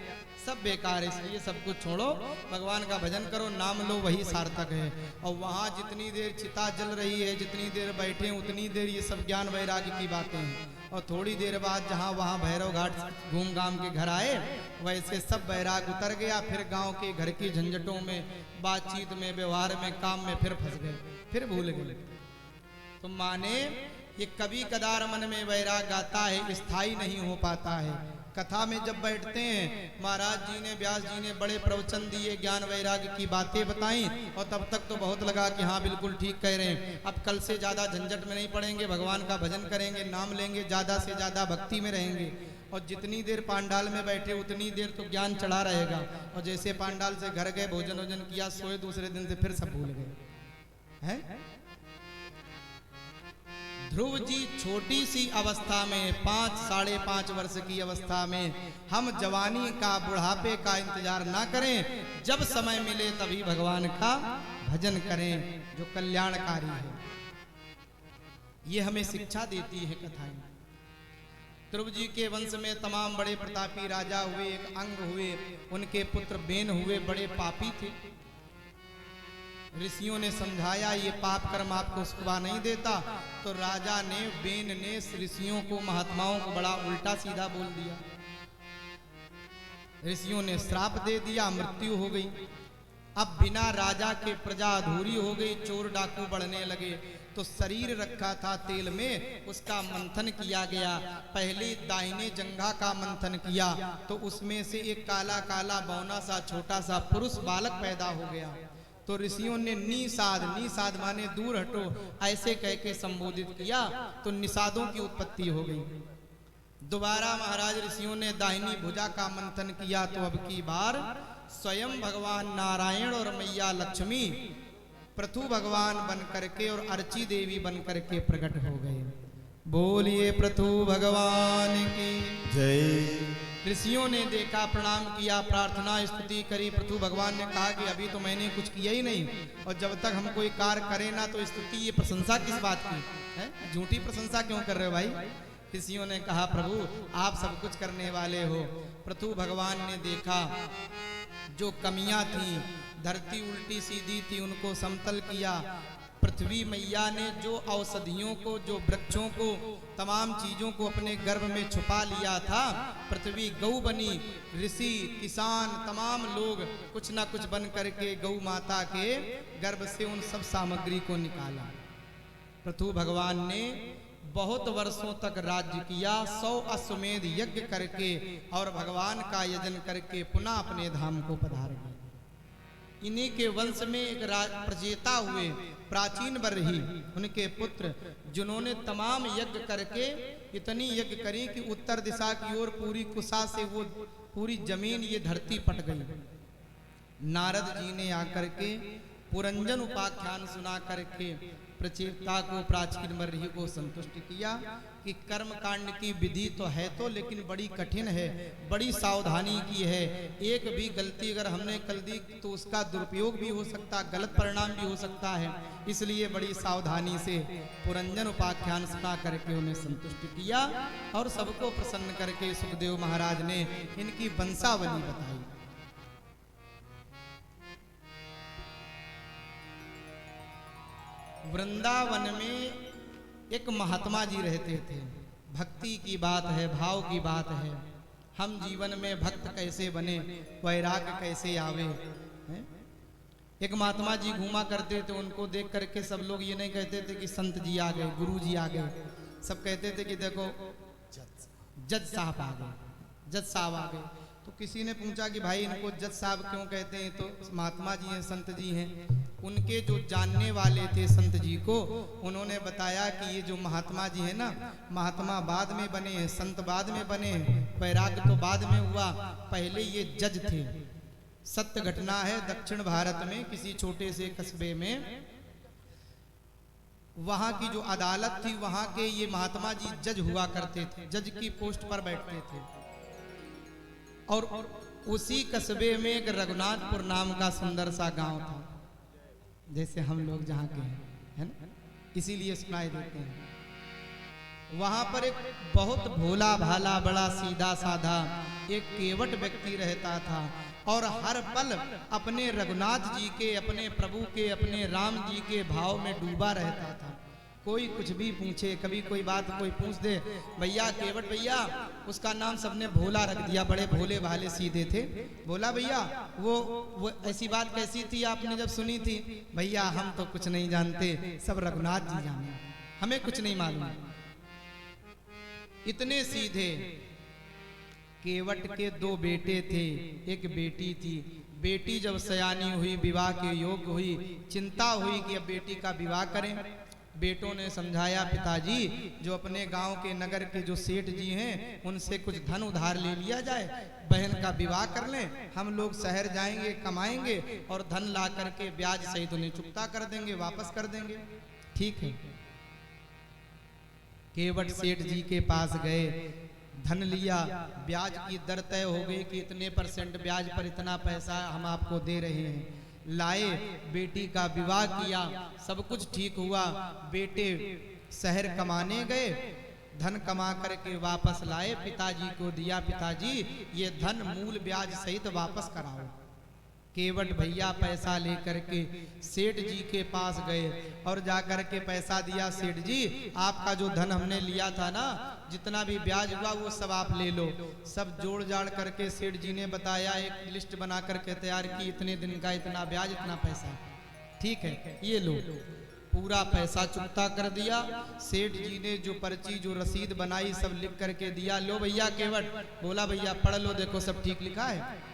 सब बेकार है। इसलिए सब कुछ छोड़ो, भगवान का भजन करो, नाम लो, वही सार्थक है। और वहाँ जितनी देर चिता जल रही है, जितनी देर बैठे उतनी देर ये सब ज्ञान वैराग्य की बातें हैं। और थोड़ी देर बाद जहाँ वहाँ भैरव घाट घूम घाम के घर आए, वैसे सब वैराग उतर गया। फिर गांव के घर की झंझटों में, बातचीत में, व्यवहार में, काम में फिर फंस गए, फिर भूल गए। तो माने ये कभी कदार मन में वैराग आता है, स्थायी नहीं हो पाता है। कथा में जब बैठते हैं, महाराज जी ने, व्यास जी ने बड़े प्रवचन दिए, ज्ञान वैराग्य की बातें बताई, और तब तक तो बहुत लगा कि हाँ बिल्कुल ठीक कह रहे हैं, अब कल से ज़्यादा झंझट में नहीं पड़ेंगे, भगवान का भजन करेंगे, नाम लेंगे, ज़्यादा से ज़्यादा भक्ति में रहेंगे। और जितनी देर पांडाल में बैठे उतनी देर तो ज्ञान चढ़ा रहेगा। और जैसे पांडाल से घर गए, भोजन वोजन किया, सोए, दूसरे दिन से फिर सब भूल गए हैं। ध्रुव जी छोटी सी अवस्था में, 5 साढ़े 5 वर्ष की अवस्था में, हम जवानी का, बुढ़ापे का इंतजार ना करें, जब समय मिले तभी भगवान का भजन करें, जो कल्याणकारी है। ये हमें शिक्षा देती है कथाएं। ध्रुव जी के वंश में तमाम बड़े प्रतापी राजा हुए, एक अंग हुए, उनके पुत्र बेन हुए, बड़े पापी थे। ऋषियों ने समझाया ये पाप कर्म आपको शोभा नहीं देता, तो राजा ने, बेन ने ऋषियों को, महात्माओं को बड़ा उल्टा सीधा बोल दिया। ऋषियों ने श्राप दे दिया, मृत्यु हो गई। अब बिना राजा के प्रजा अधूरी हो गई, चोर डाकू बढ़ने लगे। तो शरीर रखा था तेल में, उसका मंथन किया गया। पहले दाहिने जंघा का मंथन किया, तो उसमें से एक काला काला बौना सा छोटा सा पुरुष बालक पैदा हो गया। तो ऋषियों ने निषाद, निषाद माने दूर हटो, ऐसे कह के संबोधित किया, तो निषादों की उत्पत्ति हो गई। दोबारा महाराज ऋषियों ने दाहिनी भुजा का मंथन किया, तो अब की बार स्वयं भगवान नारायण और मैया लक्ष्मी पृथु भगवान बन करके और अर्ची देवी बन करके प्रकट हो गए। बोलिए पृथु भगवान की जय। ऋषियों ने देखा, प्रणाम किया, प्रार्थना स्तुति करी। पृथु भगवान ने कहा कि अभी तो मैंने कुछ किया ही नहीं, और जब तक हम कोई कार्य करें ना तो स्तुति, ये प्रशंसा किस बात की है, झूठी प्रशंसा क्यों कर रहे हो भाई। ऋषियों ने कहा प्रभु आप सब कुछ करने वाले हो। पृथु भगवान ने देखा जो कमियां थी, धरती उल्टी सीधी थी, उनको समतल किया। पृथ्वी मैया ने जो औषधियों को, जो वृक्षों को तमाम चीजों को अपने गर्भ में छुपा लिया था। पृथ्वी गौ बनी, ऋषि किसान तमाम लोग कुछ ना कुछ बन करके गौ माता के गर्भ से उन सब सामग्री को निकाला। पृथु भगवान ने बहुत वर्षों तक राज्य किया, 100 अश्वमेध यज्ञ करके और भगवान का यजन करके पुनः अपने धाम को पधार गए। इन्हीं के वंश में एक प्रजेता हुए प्राचीन बरही, उनके पुत्र, जिन्होंने तमाम यज्ञ करके इतनी यज्ञ करी कि उत्तर दिशा की ओर पूरी कुशा से वो पूरी जमीन ये धरती पट गई। नारद जी ने आकर के पुरंजन उपाख्यान सुना करके प्रचेता को, प्राचीन बरही को संतुष्ट किया कि कर्म कांड की विधि तो है तो, लेकिन बड़ी कठिन है, बड़ी सावधानी की है। एक भी गलती अगर हमने कर दी तो उसका दुरुपयोग भी हो सकता, गलत परिणाम भी हो सकता है। इसलिए बड़ी सावधानी से पुरंजन उपाख्यान सुना करके उन्हें संतुष्ट किया और सबको प्रसन्न करके सुखदेव महाराज ने इनकी वंशावली बताई। वृंदावन में एक महात्मा जी रहते थे। भक्ति की बात है, भाव की बात है। हम जीवन में भक्त कैसे बने, वैराग्य कैसे आवे। एक महात्मा जी घूमा करते थे, उनको देख करके सब लोग ये नहीं कहते थे कि संत जी आ गए, गुरु जी आ गए। सब कहते थे कि देखो जज साहब आ गए, जज साहब आ गए। तो किसी ने पूछा कि भाई इनको जज साहब क्यों कहते हैं? तो महात्मा जी हैं, संत जी हैं। उनके जो जानने वाले थे संत जी को, उन्होंने बताया कि ये जो महात्मा जी है ना, महात्मा बाद में बने हैं, संत बाद में बने हैं, वैराग्य तो बाद में हुआ, पहले ये जज थे। सत्य घटना है, दक्षिण भारत में किसी छोटे से कस्बे में वहां की जो अदालत थी, वहां के ये महात्मा जी जज हुआ करते थे, जज की पोस्ट पर बैठते थे। और उसी कस्बे में एक रघुनाथपुर नाम का सुंदर सा गांव था, जैसे हम लोग जहाँ के हैं, है ना, इसीलिए सुनाई देते हैं। वहां पर एक बहुत भोला भाला, बड़ा सीधा साधा एक केवट व्यक्ति रहता था और हर पल अपने रघुनाथ जी के, अपने प्रभु के, अपने राम जी के भाव में डूबा रहता था। कोई कुछ भी पूछे, कभी कोई बात कोई पूछ दे, भैया केवट भैया, उसका नाम सबने भोला रख दिया, बड़े भोले भाले सीधे थे। बोला भैया वो ऐसी बात कैसी थी आपने जब सुनी थी? भैया हम तो कुछ नहीं जानते, सब रघुनाथ जी जाने, हमें कुछ नहीं मालूम। इतने सीधे। केवट के 2 बेटे थे, एक बेटी थी। बेटी जब सयानी हुई, विवाह के योग्य हुई, चिंता हुई कि अब बेटी का विवाह करें। बेटों ने समझाया, पिताजी जो अपने गांव के नगर के जो सेठ जी हैं उनसे कुछ धन उधार ले लिया जाए, बहन का विवाह कर लें, हम लोग शहर जाएंगे, कमाएंगे और धन ला करके ब्याज सहित उन्हें चुकता कर देंगे, वापस कर देंगे। ठीक है। केवट सेठ जी के पास गए, धन लिया, ब्याज की दर तय हो गई कि इतने % ब्याज पर इतना पैसा हम आपको दे रहे हैं। लाए, बेटी का विवाह किया, सब कुछ ठीक हुआ। बेटे शहर कमाने गए, धन कमा करके वापस लाए, पिताजी को दिया, पिताजी ये धन मूल ब्याज सहित वापस कराओ। केवट भैया पैसा लेकर के सेठ जी के पास गए और जाकर के पैसा दिया, सेठ जी आपका जो धन हमने लिया था ना, जितना भी ब्याज हुआ वो सब आप ले लो। सब जोड़ जाड़ करके सेठ जी ने बताया, एक लिस्ट बना करके तैयार की, इतने दिन का इतना ब्याज, इतना पैसा, ठीक है ये लो। पूरा पैसा चुकता कर दिया। सेठ जी ने जो पर्ची, जो रसीद बनाई, सब लिख करके दिया। लो भैया केवट। बोला भैया पढ़ लो, देखो सब ठीक लिखा है।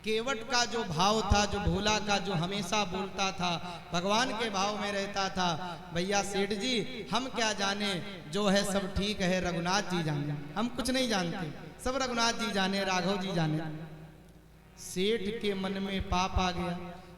केवट का जो भाव था, जो भोला का, जो हमेशा बोलता था, भगवान के भाव में रहता था, भैया सेठ जी हम क्या जाने, जो है सब ठीक है, रघुनाथ जी जाने, हम कुछ नहीं जानते, सब रघुनाथ जी जाने, राघव जी जाने। सेठ के मन में पाप आ गया,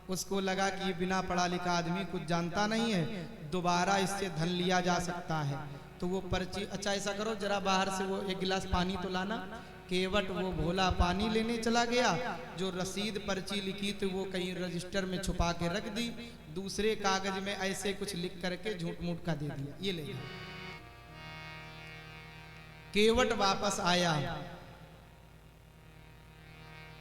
उसको लगा कि ये बिना पढ़ा लिखा आदमी कुछ जानता नहीं है, दोबारा इससे धन लिया जा सकता है। तो वो पर्ची, अच्छा ऐसा करो जरा बाहर से वो 1 गिलास पानी तो लाना। केवट वो भोला पानी लेने चला गया, जो रसीद पर्ची लिखी थी वो कहीं रजिस्टर में छुपा के रख दी, दूसरे कागज में ऐसे कुछ लिख करके झूठ मूठ का दे दिया, ये ले। केवट वापस आया,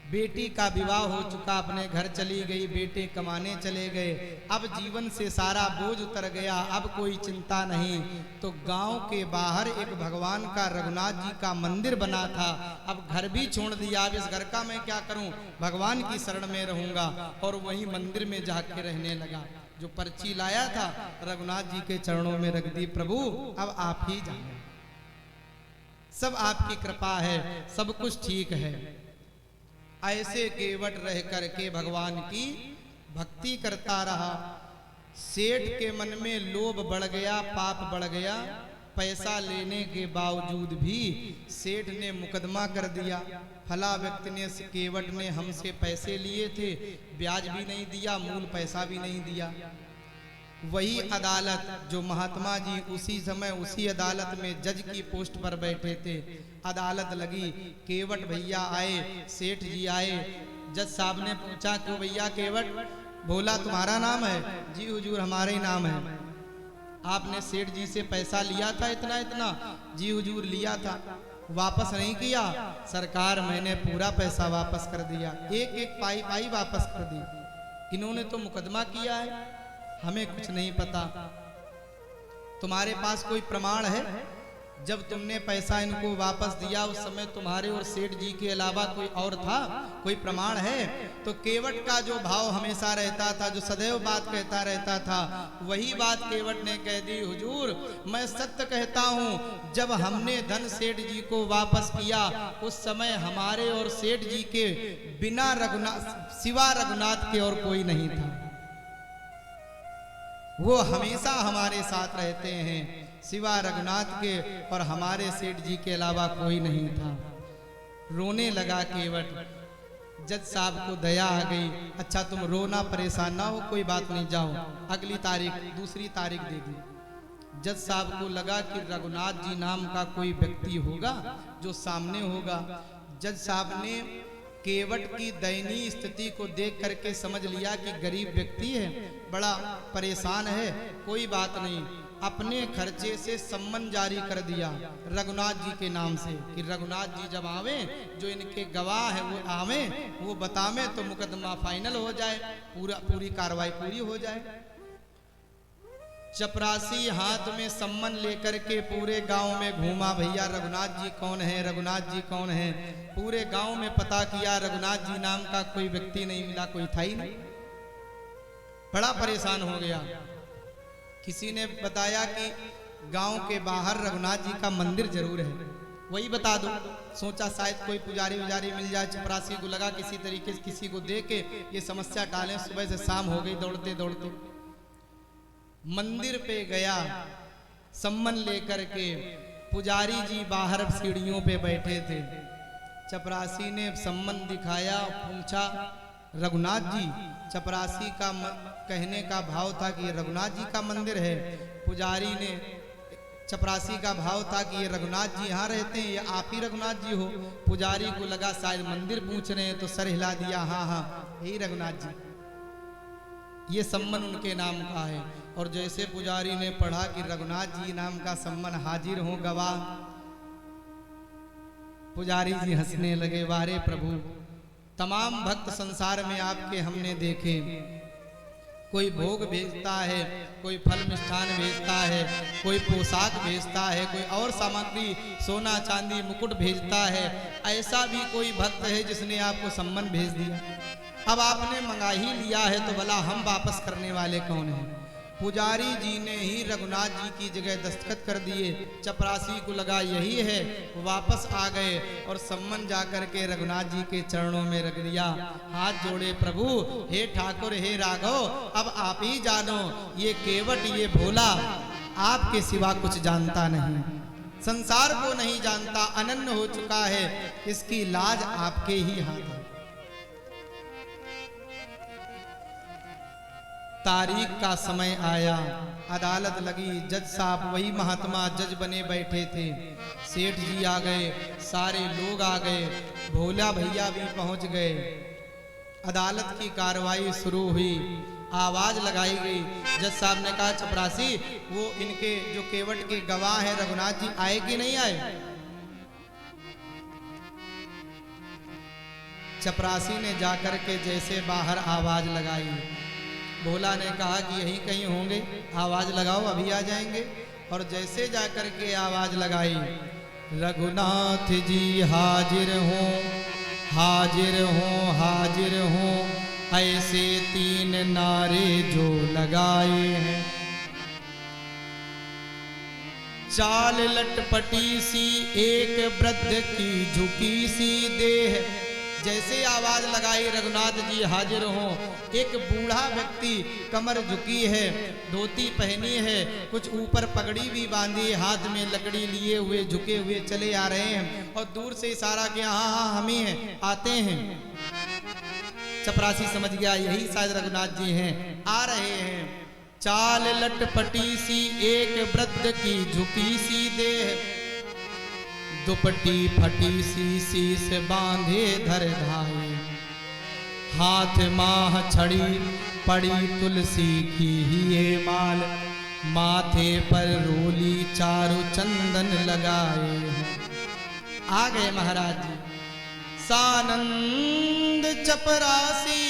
बेटी का विवाह हो चुका, अपने घर चली गई, बेटे कमाने चले गए, अब जीवन से सारा बोझ उतर गया, अब कोई चिंता नहीं। तो गांव के बाहर एक भगवान का रघुनाथ जी का मंदिर बना था, अब घर भी छोड़ दिया, अब इस घर का मैं क्या करूं, भगवान की शरण में रहूंगा। और वही मंदिर में जाके रहने लगा। जो पर्ची लाया था रघुनाथ जी के चरणों में रख दी, प्रभु अब आप ही जाने, सब आपकी कृपा है, सब कुछ ठीक है। ऐसे केवट रह करके भगवान की भक्ति करता रहा। सेठ के मन में लोभ बढ़ गया, पाप बढ़ गया। पैसा लेने के बावजूद भी सेठ ने मुकदमा कर दिया, फला व्यक्ति ने, केवट ने हमसे पैसे लिए थे, ब्याज भी नहीं दिया, मूल पैसा भी नहीं दिया। वही अदालत जो महात्मा जी उसी समय उसी अदालत में जज की पोस्ट पर बैठे थे, अदालत लगी, केवट भैया आए, सेठ जी आए। जज साहब ने पूछा क्यों भैया केवट, बोला तुम्हारा नाम है? जी हुजूर हमारा ही नाम है। आपने सेठ जी से पैसा लिया था इतना इतना? जी हुजूर लिया था। वापस नहीं किया? सरकार मैंने पूरा पैसा वापस कर दिया, एक एक पाई पाई वापस कर दी। इन्होंने तो मुकदमा किया है, हमें कुछ नहीं पता। तुम्हारे पास कोई प्रमाण है? जब तुमने पैसा इनको वापस दिया उस समय तुम्हारे और सेठ जी के अलावा कोई और था? कोई प्रमाण है? तो केवट का जो भाव हमेशा रहता था, जो सदैव बात कहता रहता था, वही बात केवट ने कह दी, हुजूर मैं सत्य कहता हूँ, जब हमने धन सेठ जी को वापस किया उस समय हमारे और सेठ जी के बिना रघुनाथ, सिवा रघुनाथ के और कोई नहीं था। वो हमेशा हमारे साथ रहते हैं, सिवा रघुनाथ के और हमारे सेठ जी के अलावा कोई नहीं था। रोने लगा केवट। जज साहब को दया आ गई, अच्छा तुम रोना, परेशान ना हो, कोई बात नहीं, जाओ अगली तारीख, दूसरी तारीख दे दी। जज साहब को लगा कि रघुनाथ जी नाम का कोई व्यक्ति होगा जो सामने होगा। जज साहब ने केवट की दयनीय स्थिति को देख करके समझ लिया कि गरीब व्यक्ति है, बड़ा परेशान है, कोई बात नहीं, अपने खर्चे से सम्मन जारी कर दिया रघुनाथ जी के नाम से कि रघुनाथ जी जब आवे, जो इनके गवाह है वो आवे, वो बतावे तो मुकदमा फाइनल हो जाए, पूरी कार्रवाई पूरी हो जाए। चपरासी हाथ में सम्मन लेकर के पूरे गांव में घूमा, भैया रघुनाथ जी कौन है, रघुनाथ जी कौन है। पूरे गांव में पता किया, रघुनाथ जी नाम का कोई व्यक्ति नहीं मिला, कोई था ही नहीं। बड़ा परेशान हो गया। किसी ने बताया कि गांव के बाहर रघुनाथ जी का मंदिर जरूर है, वही बता दो। सोचा शायद कोई पुजारी उजारी मिल जाए। चपरासी को लगा किसी तरीके से किसी को दे के ये समस्या टालें। सुबह से शाम हो गई, दौड़ते दौड़ते मंदिर पे गया, सम्मन लेकर के। पुजारी जी बाहर सीढ़ियों पे बैठे थे। चपरासी ने सम्मन दिखाया, पूछा रघुनाथ जी? चपरासी का कहने का भाव था कि ये रघुनाथ जी का मंदिर है। पुजारी ने, चपरासी का भाव था कि ये रघुनाथ जी यहाँ रहते हैं, ये आप ही रघुनाथ जी हो। पुजारी को लगा शायद मंदिर पूछ रहे हैं, तो सर हिला दिया, हाँ हाँ यही रघुनाथ जी, ये सम्मन उनके नाम का है। और जैसे पुजारी ने पढ़ा कि रघुनाथ जी नाम का सम्मन हाजिर हो गवाह, पुजारी जी हंसने लगे, वारे प्रभु, तमाम भक्त संसार में आपके हमने देखे, कोई भोग भेजता है, कोई फल मिष्ठान भेजता है, कोई पोशाक भेजता है, कोई और सामग्री सोना चांदी मुकुट भेजता है, ऐसा भी कोई भक्त है जिसने आपको सम्मन भेज दिया? अब आपने मंगा ही लिया है तो भला हम वापस करने वाले कौन हैं? पुजारी जी ने ही रघुनाथ जी की जगह दस्तखत कर दिए। चपरासी को लगा यही है, वापस आ गए और सम्मन जाकर के रघुनाथ जी के चरणों में रख दिया। हाथ जोड़े, प्रभु हे ठाकुर हे राघव, अब आप ही जानो, ये केवट ये भोला आपके सिवा कुछ जानता नहीं, संसार को नहीं जानता, अनन्य हो चुका है, इसकी लाज आपके ही हाथ है। तारीख का समय आया, अदालत लगी, जज साहब वही महात्मा जज बने बैठे थे, सेठ जी आ गए, सारे लोग आ गए, भोला भैया भी पहुंच गए। अदालत की कार्रवाई शुरू हुई, आवाज लगाई गई। जज साहब ने कहा चपरासी, वो इनके जो केवट के गवाह हैं रघुनाथ जी आए कि नहीं आए? चपरासी ने जाकर के जैसे बाहर आवाज लगाई, भोला ने कहा कि यहीं कहीं होंगे, आवाज लगाओ अभी आ जाएंगे। और जैसे जाकर के आवाज लगाई, रघुनाथ जी हाजिर हो, हाजिर हो, हाजिर हो, ऐसे 3 नारे जो लगाए हैं। चाल लटपटी सी एक वृद्ध की झुकी सी देह। जैसे आवाज लगाई रघुनाथ जी हाजिर हो, एक बूढ़ा व्यक्ति कमर झुकी है, धोती पहनी है, कुछ ऊपर पगड़ी भी बांधी, हाथ में लकड़ी लिए हुए झुके हुए चले आ रहे हैं और दूर से इशारा किया, हाँ हाँ हम ही हैं, आते हैं। चपरासी समझ गया यही शायद रघुनाथ जी हैं, आ रहे हैं। चाल लटपटी सी एक वृद्ध की झुकी सी देह, दुपट्टी फटी सी शीस बांधे धर धाए, हाथ माह छड़ी पड़ी तुलसी की ही ये माल, माथे पर रोली चारों चंदन लगाए हैं। आ गए महाराज जी। सानंद चपरासी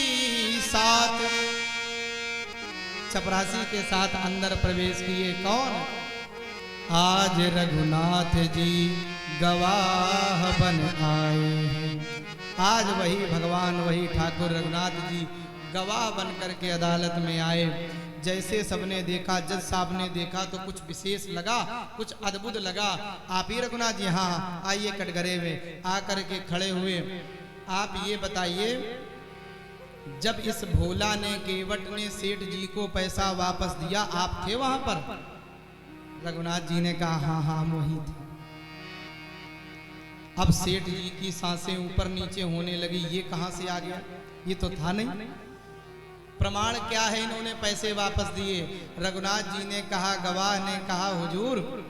साथ, चपरासी के साथ अंदर प्रवेश किए। कौन? आज रघुनाथ जी गवाह बन आए हैं। आज वही भगवान, वही ठाकुर रघुनाथ जी गवाह बन करके अदालत में आए। जैसे सबने देखा, जज साहब ने देखा तो कुछ विशेष लगा, कुछ अद्भुत लगा। आप ही रघुनाथ जी? हाँ, आइए कटघरे में आकर के खड़े हुए। आप ये बताइए, जब इस भोला ने, केवट ने सेठ जी को पैसा वापस दिया, आप थे वहां पर? रघुनाथ जी ने कहा हाँ हाँ हम वही थे। अब सेठ जी की सांसें ऊपर नीचे होने लगी, ये कहां से आ गया, ये तो था नहीं। प्रमाण क्या है इन्होंने पैसे वापस दिए? रघुनाथ जी ने कहा, गवाह ने कहा, हुजूर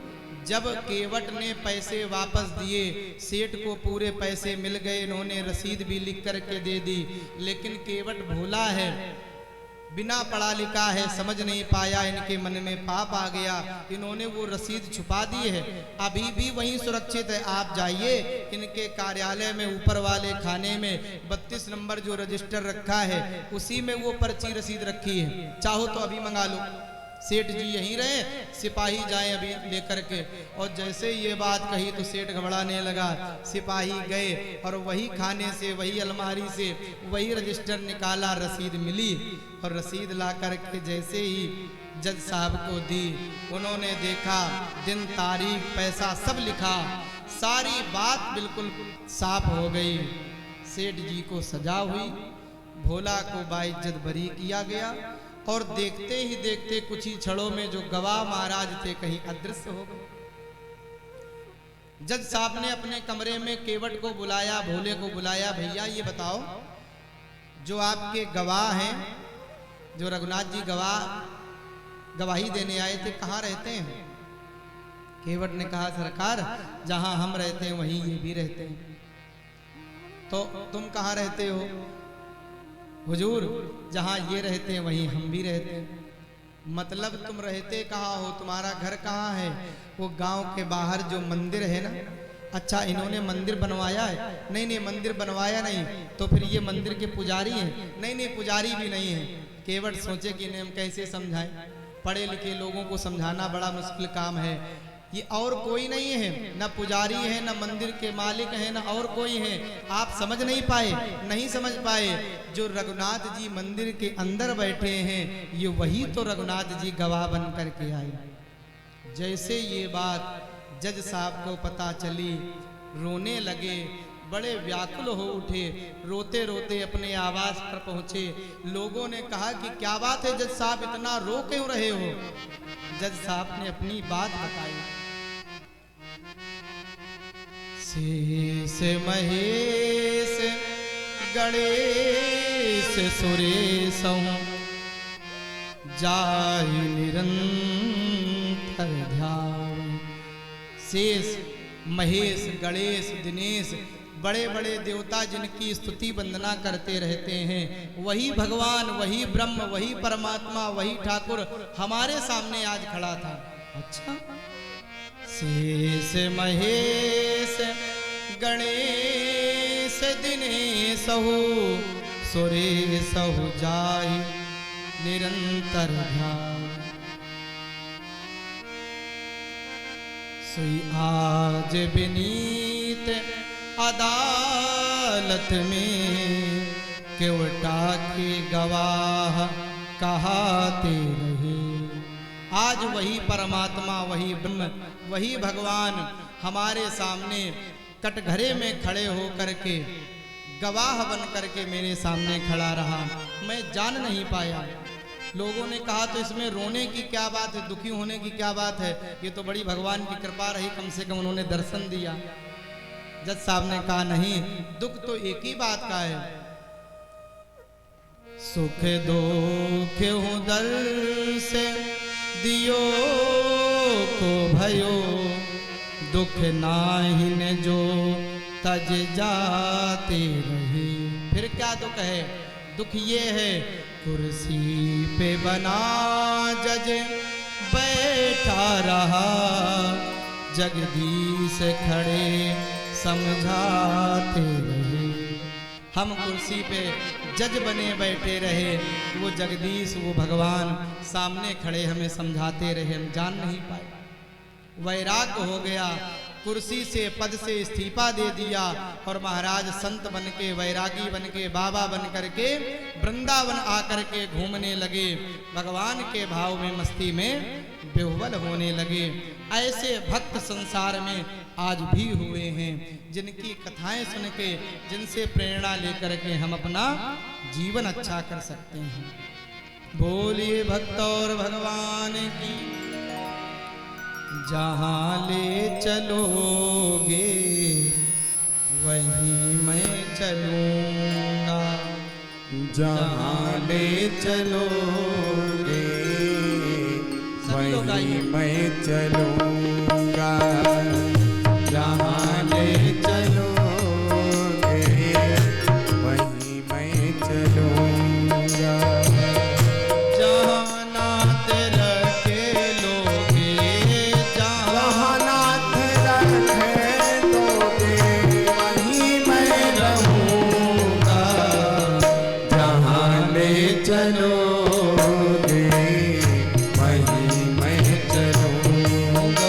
जब केवट ने पैसे वापस दिए, सेठ को पूरे पैसे मिल गए, इन्होंने रसीद भी लिख करके दे दी, लेकिन केवट भोला है, बिना पढ़ा लिखा है, समझ नहीं पाया, इनके मन में पाप आ गया, इन्होंने वो रसीद छुपा दी है, अभी भी वहीं सुरक्षित है। आप जाइए इनके कार्यालय में, ऊपर वाले खाने में 32 नंबर जो रजिस्टर रखा है उसी में वो पर्ची रसीद रखी है, चाहो तो अभी मंगा लो। सेठ जी यहीं रहे, सिपाही जाएं अभी लेकर के। और जैसे ये बात कही तो सेठ घबराने लगा। सिपाही गए और वही खाने से, वही अलमारी से वही रजिस्टर निकाला, रसीद मिली और रसीद ला करके जैसे ही जज साहब को दी, उन्होंने देखा दिन तारीख पैसा सब लिखा, सारी बात बिल्कुल साफ हो गई। सेठ जी को सजा हुई, भोला को बाइज्जत बरी किया गया और देखते ही देखते कुछ ही क्षणों में जो गवाह महाराज थे कहीं अदृश्य हो गए। जज साहब ने अपने कमरे में केवट को बुलाया, भोले को बुलाया, भैया ये बताओ जो आपके गवाह हैं, जो रघुनाथ जी गवाही देने आए थे, कहाँ रहते हैं? केवट ने कहा, सरकार जहां हम रहते हैं वहीं ये भी रहते हैं। तो तुम कहाँ रहते हो? हुजूर जहां ये रहते हैं वहीं हम भी रहते हैं। मतलब तुम रहते कहाँ हो, तुम्हारा घर कहाँ है? वो गांव के बाहर जो मंदिर है ना। अच्छा, इन्होंने मंदिर बनवाया है? नहीं नहीं, मंदिर बनवाया नहीं। तो फिर ये मंदिर के पुजारी हैं? नहीं नहीं, पुजारी भी नहीं है। केवट सोचे कि इन्हें हम कैसे समझाएं, पढ़े लिखे लोगों को समझाना बड़ा मुश्किल काम है। ये और कोई नहीं है, न पुजारी है, न मंदिर के मालिक है, न और कोई है। आप समझ नहीं पाए, नहीं समझ पाए। जो रघुनाथ जी मंदिर के अंदर बैठे हैं, ये वही तो रघुनाथ जी गवाह बन करके आए। जैसे ये बात जज साहब को पता चली, रोने लगे, बड़े व्याकुल हो उठे, रोते रोते अपने आवास पर पहुंचे। लोगों ने कहा कि क्या बात है जज साहब, इतना रो क्यों रहे हो? जज साहब ने अपनी बात बताई। शेष महेश गणेश सुरेश जाहि निरंतर ध्यान। शेष, महेश, गणेश, दिनेश, बड़े बड़े देवता जिनकी स्तुति वंदना करते रहते हैं, वही भगवान, वही ब्रह्म, वही परमात्मा, वही ठाकुर हमारे सामने आज खड़ा था। अच्छा, शेष महेश गणेश दिनेशहु सुरेशहु जाहि निरंतर ध्यान। सोई आज विनीत अदालत में केवटा के गवाह कहाते रहे। आज वही परमात्मा, वही ब्रह्म, वही भगवान हमारे सामने कटघरे में खड़े हो करके गवाह बन करके मेरे सामने खड़ा रहा। मैं जान नहीं पाया। लोगों ने कहा तो इसमें रोने की क्या बात है, दुखी होने की क्या बात है, ये तो बड़ी भगवान की कृपा रही, कम से कम उन्होंने दर्शन दिया। जज साहब ने कहा नहीं, दुख तो एक ही बात का है, सुख दुख हूँ दर से दियो को भयो, दुख नाहिन जो तज जाते रहे। फिर क्या दुख है? दुख ये है कुर्सी पे बना जज बैठा रहा, जगदीश खड़े समझाते रहे। हम कुर्सी पे जज बने बैठे रहे, वो जगदीश, वो भगवान सामने खड़े हमें समझाते रहे, हम जान नहीं पाए। वैराग्य हो गया, कुर्सी से पद से इस्तीफा दे दिया और महाराज संत बन के, वैरागी बन के, बाबा बन करके वृंदावन आकर के घूमने लगे, भगवान के भाव में, मस्ती में बेहुबल होने लगे। ऐसे भक्त संसार में आज भी हुए हैं, जिनकी कथाएं सुन के, जिनसे प्रेरणा लेकर के हम अपना जीवन अच्छा कर सकते हैं। बोलिए भक्त और भगवान की। जहाँ ले चलोगे वहीं मैं चलूँगा, जहाँ ले चलोगे वहीं मैं चलूँगा, जहाँ ले चलोगे वहीं मैं चलूँगा, जहाँ नाथ रखे लोगे, जहाँ नाथ रखे लोगे वहीं मैं रहूँगा, जहाँ ले चलोगे वहीं मैं चलूँगा,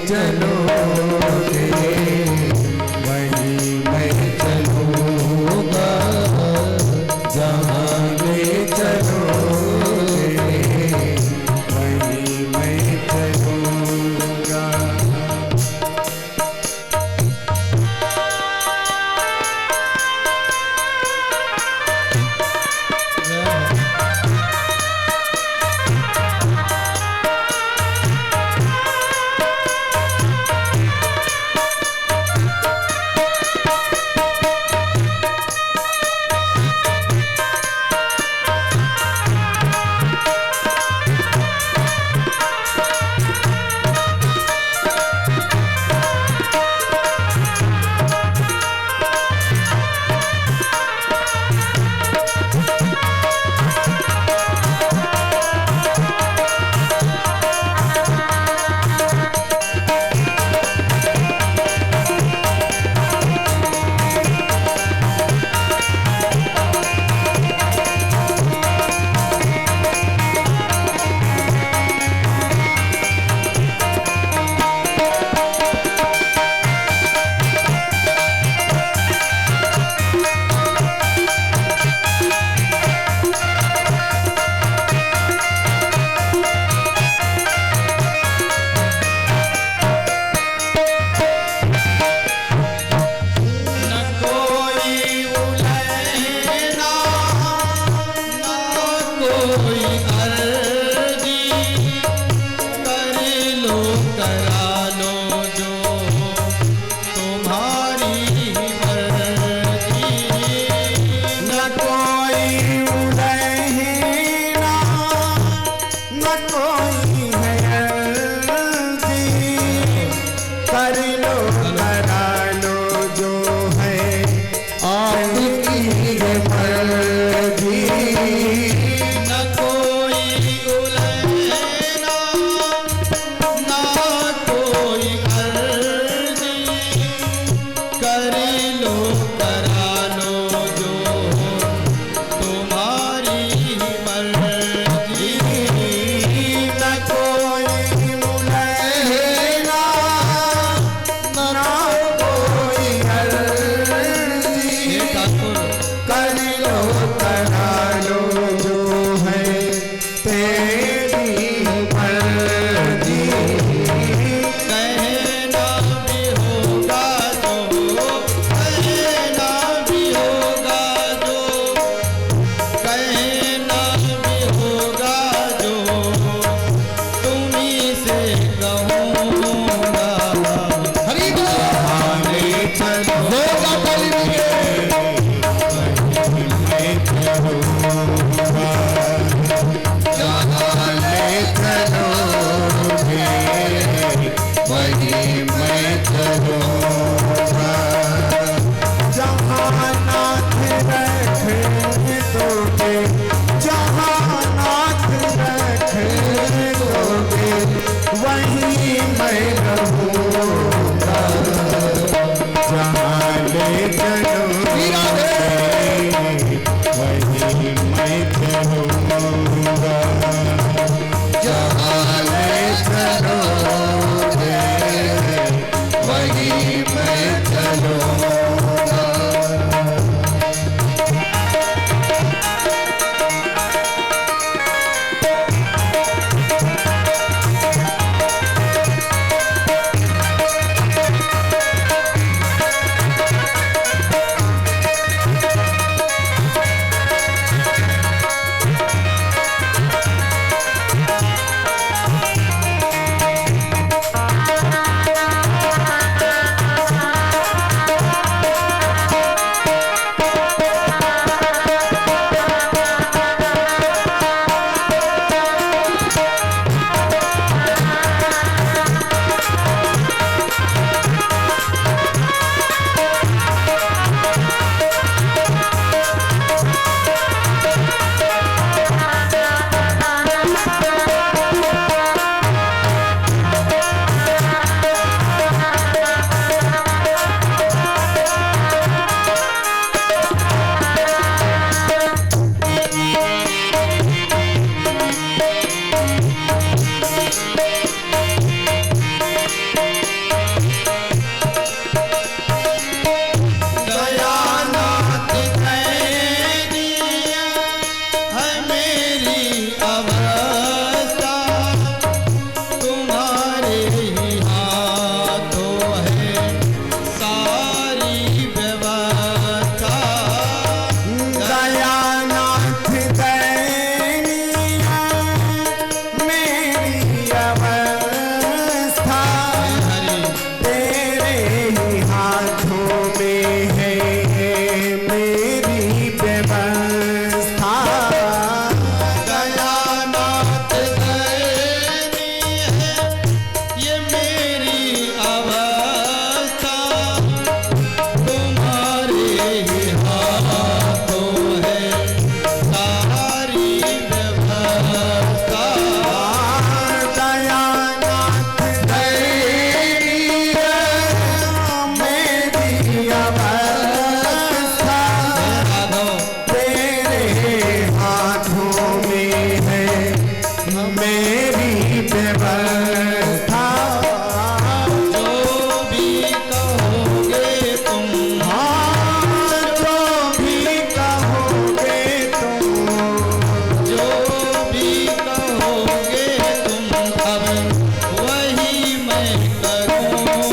चलोगे वहीं मैं चलूँगा, जहाँ ले चलोगे वहीं मैं चलूँगा।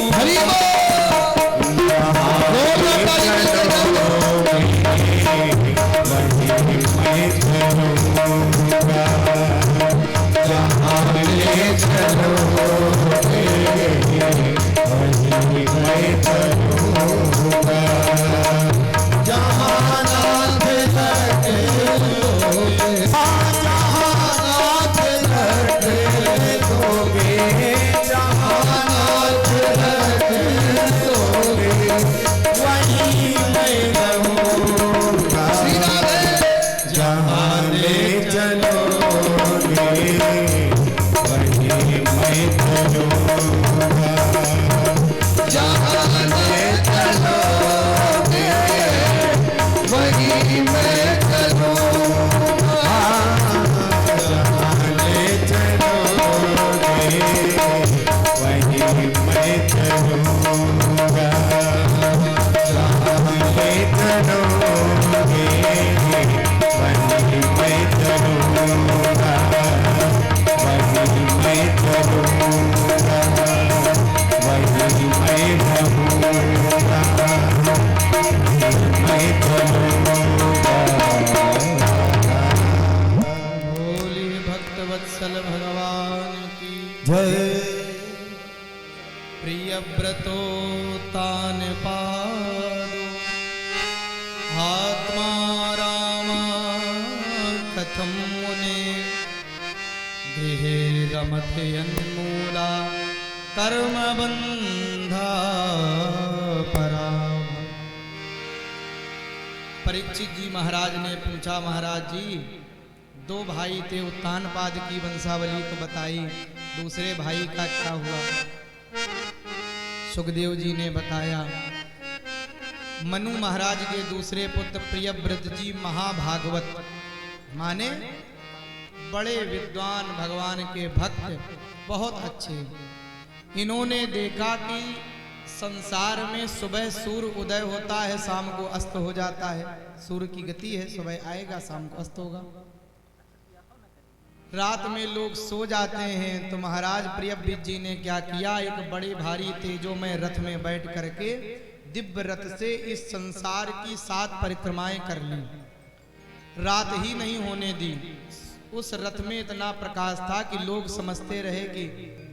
हरि भक्तवत्सल भगवान की जय। प्रिय व्रतो तान पादो आत्मा रामा कथम मुने गृहे रमते अन्मूला कर्म बंधा पराभ। परीक्षित जी महाराज ने पूछा, महाराज जी दो भाई थे, उत्तानपाद की वंशावली तो बताई, दूसरे भाई का क्या हुआ? सुखदेव जी ने बताया, मनु महाराज के दूसरे पुत्र प्रियव्रत जी महाभागवत माने बड़े विद्वान, भगवान के भक्त, बहुत अच्छे। इन्होंने देखा कि संसार में सुबह सूर्य उदय होता है, शाम को अस्त हो जाता है। सूर्य की गति है, सुबह आएगा शाम को अस्त होगा। रात में लोग सो जाते हैं, तो महाराज प्रियव्रत जी ने क्या किया, एक बड़े भारी तेजोमय रथ में बैठ करके दिव्य रथ से इस संसार की 7 परिक्रमाएं कर ली। रात ही नहीं होने दी। उस रथ में इतना प्रकाश था कि लोग समझते रहे कि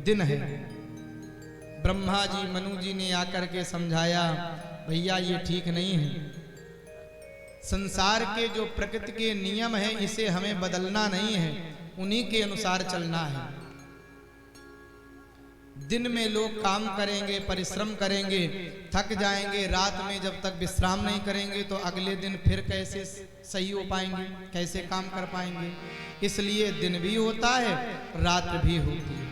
दिन है। ब्रह्मा जी, मनु जी ने आकर के समझाया, भैया ये ठीक नहीं है। संसार के जो प्रकृति के नियम हैं, इसे हमें बदलना नहीं है, उन्हीं के अनुसार चलना है। दिन में लोग काम करेंगे, परिश्रम करेंगे, थक जाएंगे, रात में जब तक विश्राम नहीं करेंगे तो अगले दिन फिर कैसे सही हो पाएंगे, कैसे काम कर पाएंगे। इसलिए दिन भी होता है, रात भी होती है।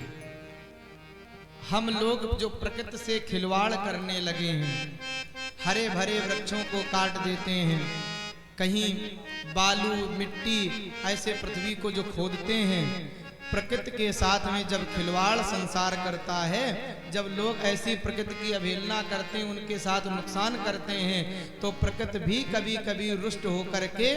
हम लोग जो प्रकृति से खिलवाड़ करने लगे हैं, हरे भरे वृक्षों को काट देते हैं, कहीं बालू मिट्टी ऐसे पृथ्वी को जो खोदते हैं, प्रकृति के साथ में जब खिलवाड़ संसार करता है, जब लोग ऐसी प्रकृति की अवहेलना करते हैं, उनके साथ नुकसान करते हैं, तो प्रकृति भी कभी कभी रुष्ट होकर के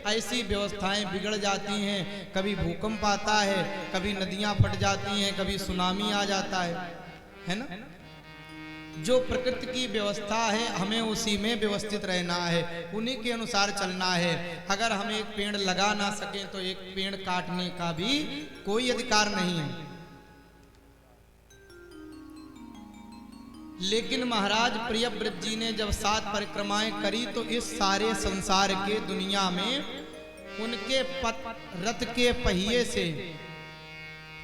ऐसी व्यवस्थाएं बिगड़ जाती हैं। कभी भूकंप आता है, कभी नदियां फट जाती हैं, कभी सुनामी आ जाता है ना। जो प्रकृति की व्यवस्था है, हमें उसी में व्यवस्थित रहना है, उन्हीं के अनुसार चलना है। अगर हम एक पेड़ लगा ना सकें तो एक पेड़ काटने का भी कोई अधिकार नहीं है। लेकिन महाराज प्रियव्रत जी ने जब 7 परिक्रमाएं करी, तो इस सारे संसार के दुनिया में उनके रथ के पहिए से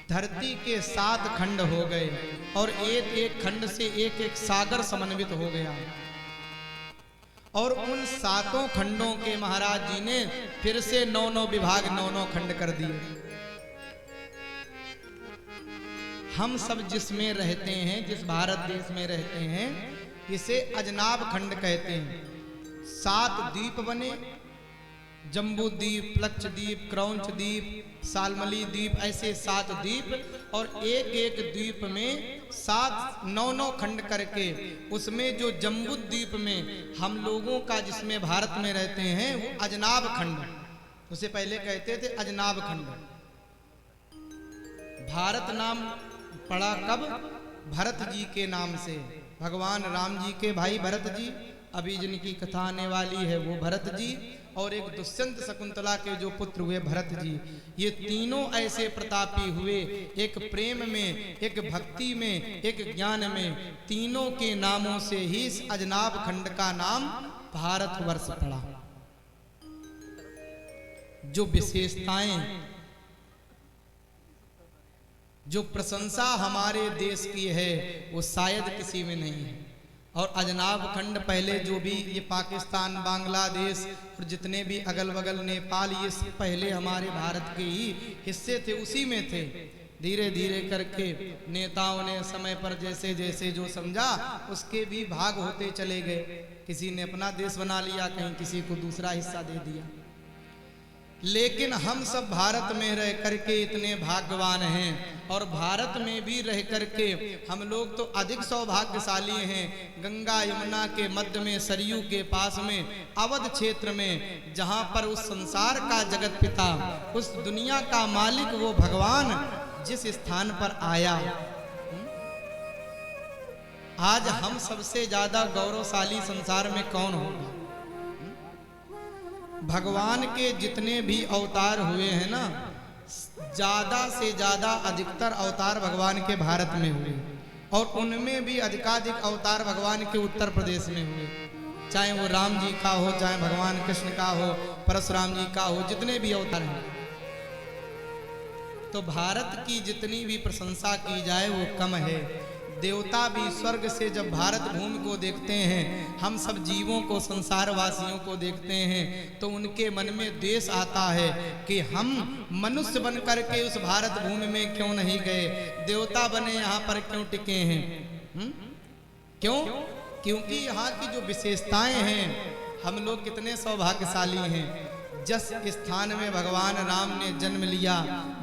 धरती के 7 खंड हो गए, और एक एक खंड से एक एक सागर समन्वित हो गया। और उन 7 खंडों के महाराज जी ने फिर से 9-9 विभाग, 9-9 खंड कर दिए। हम सब जिसमें रहते हैं, जिस भारत देश में रहते हैं, इसे अजनाब खंड कहते हैं। 7 द्वीप बने, जम्बू द्वीप, लक्षद्वीप, क्रौंच द्वीप, सालमली द्वीप, ऐसे 7 द्वीप, और एक एक द्वीप में 9-9 खंड करके, उसमें जो जम्बू द्वीप में हम लोगों का, जिसमें भारत में रहते हैं, वो अजनाब खंड, उसे पहले कहते थे अजनाब खंड। भारत नाम पड़ा कब? भरत जी के नाम से। भगवान राम जी के भाई भरत जी, अभी जिनकी कथा आने वाली है वो भरत जी, और एक दुष्यंत शकुंतला के जो पुत्र हुए भरत जी। ये तीनों ऐसे प्रतापी हुए, एक प्रेम में, एक भक्ति में, एक ज्ञान में, तीनों के नामों से ही इस अजनाब खंड का नाम भारतवर्ष पड़ा। जो विशेषताएं, जो प्रशंसा हमारे देश की है वो शायद किसी में नहीं है। और अजनाब खंड पहले जो भी ये पाकिस्तान, बांग्लादेश और जितने भी अगल बगल नेपाल, ये सब पहले हमारे भारत के ही हिस्से थे, उसी में थे। धीरे धीरे करके नेताओं ने समय पर जैसे जैसे जो समझा उसके भी भाग होते चले गए। किसी ने अपना देश बना लिया, कहीं किसी को दूसरा हिस्सा दे दिया। लेकिन हम सब भारत में रह करके इतने भाग्यवान हैं, और भारत में भी रह करके हम लोग तो अधिक सौभाग्यशाली हैं। गंगा यमुना के मध्य में, सरयू के पास में, अवध क्षेत्र में, जहां पर उस संसार का जगत पिता, उस दुनिया का मालिक, वो भगवान जिस स्थान पर आया, आज हम सबसे ज्यादा गौरवशाली संसार में कौन होगा? भगवान के जितने भी अवतार हुए हैं ना, ज्यादा से ज्यादा अधिकतर अवतार भगवान के भारत में हुए, और उनमें भी अधिकाधिक अवतार भगवान के उत्तर प्रदेश में हुए। चाहे वो राम जी का हो, चाहे भगवान कृष्ण का हो, परशुराम जी का हो, जितने भी अवतार हैं। तो भारत की जितनी भी प्रशंसा की जाए वो कम है। देवता भी स्वर्ग से जब भारत भूमि को देखते हैं, हम सब जीवों को, संसार वासियों को देखते हैं, तो उनके मन में द्वेष आता है कि हम मनुष्य बन करके उस भारत भूमि में क्यों नहीं गए, देवता बने यहाँ पर क्यों टिके हैं? क्यों? क्योंकि यहाँ की जो विशेषताएं हैं, हम लोग कितने सौभाग्यशाली हैं। जिस स्थान में भगवान राम ने जन्म लिया,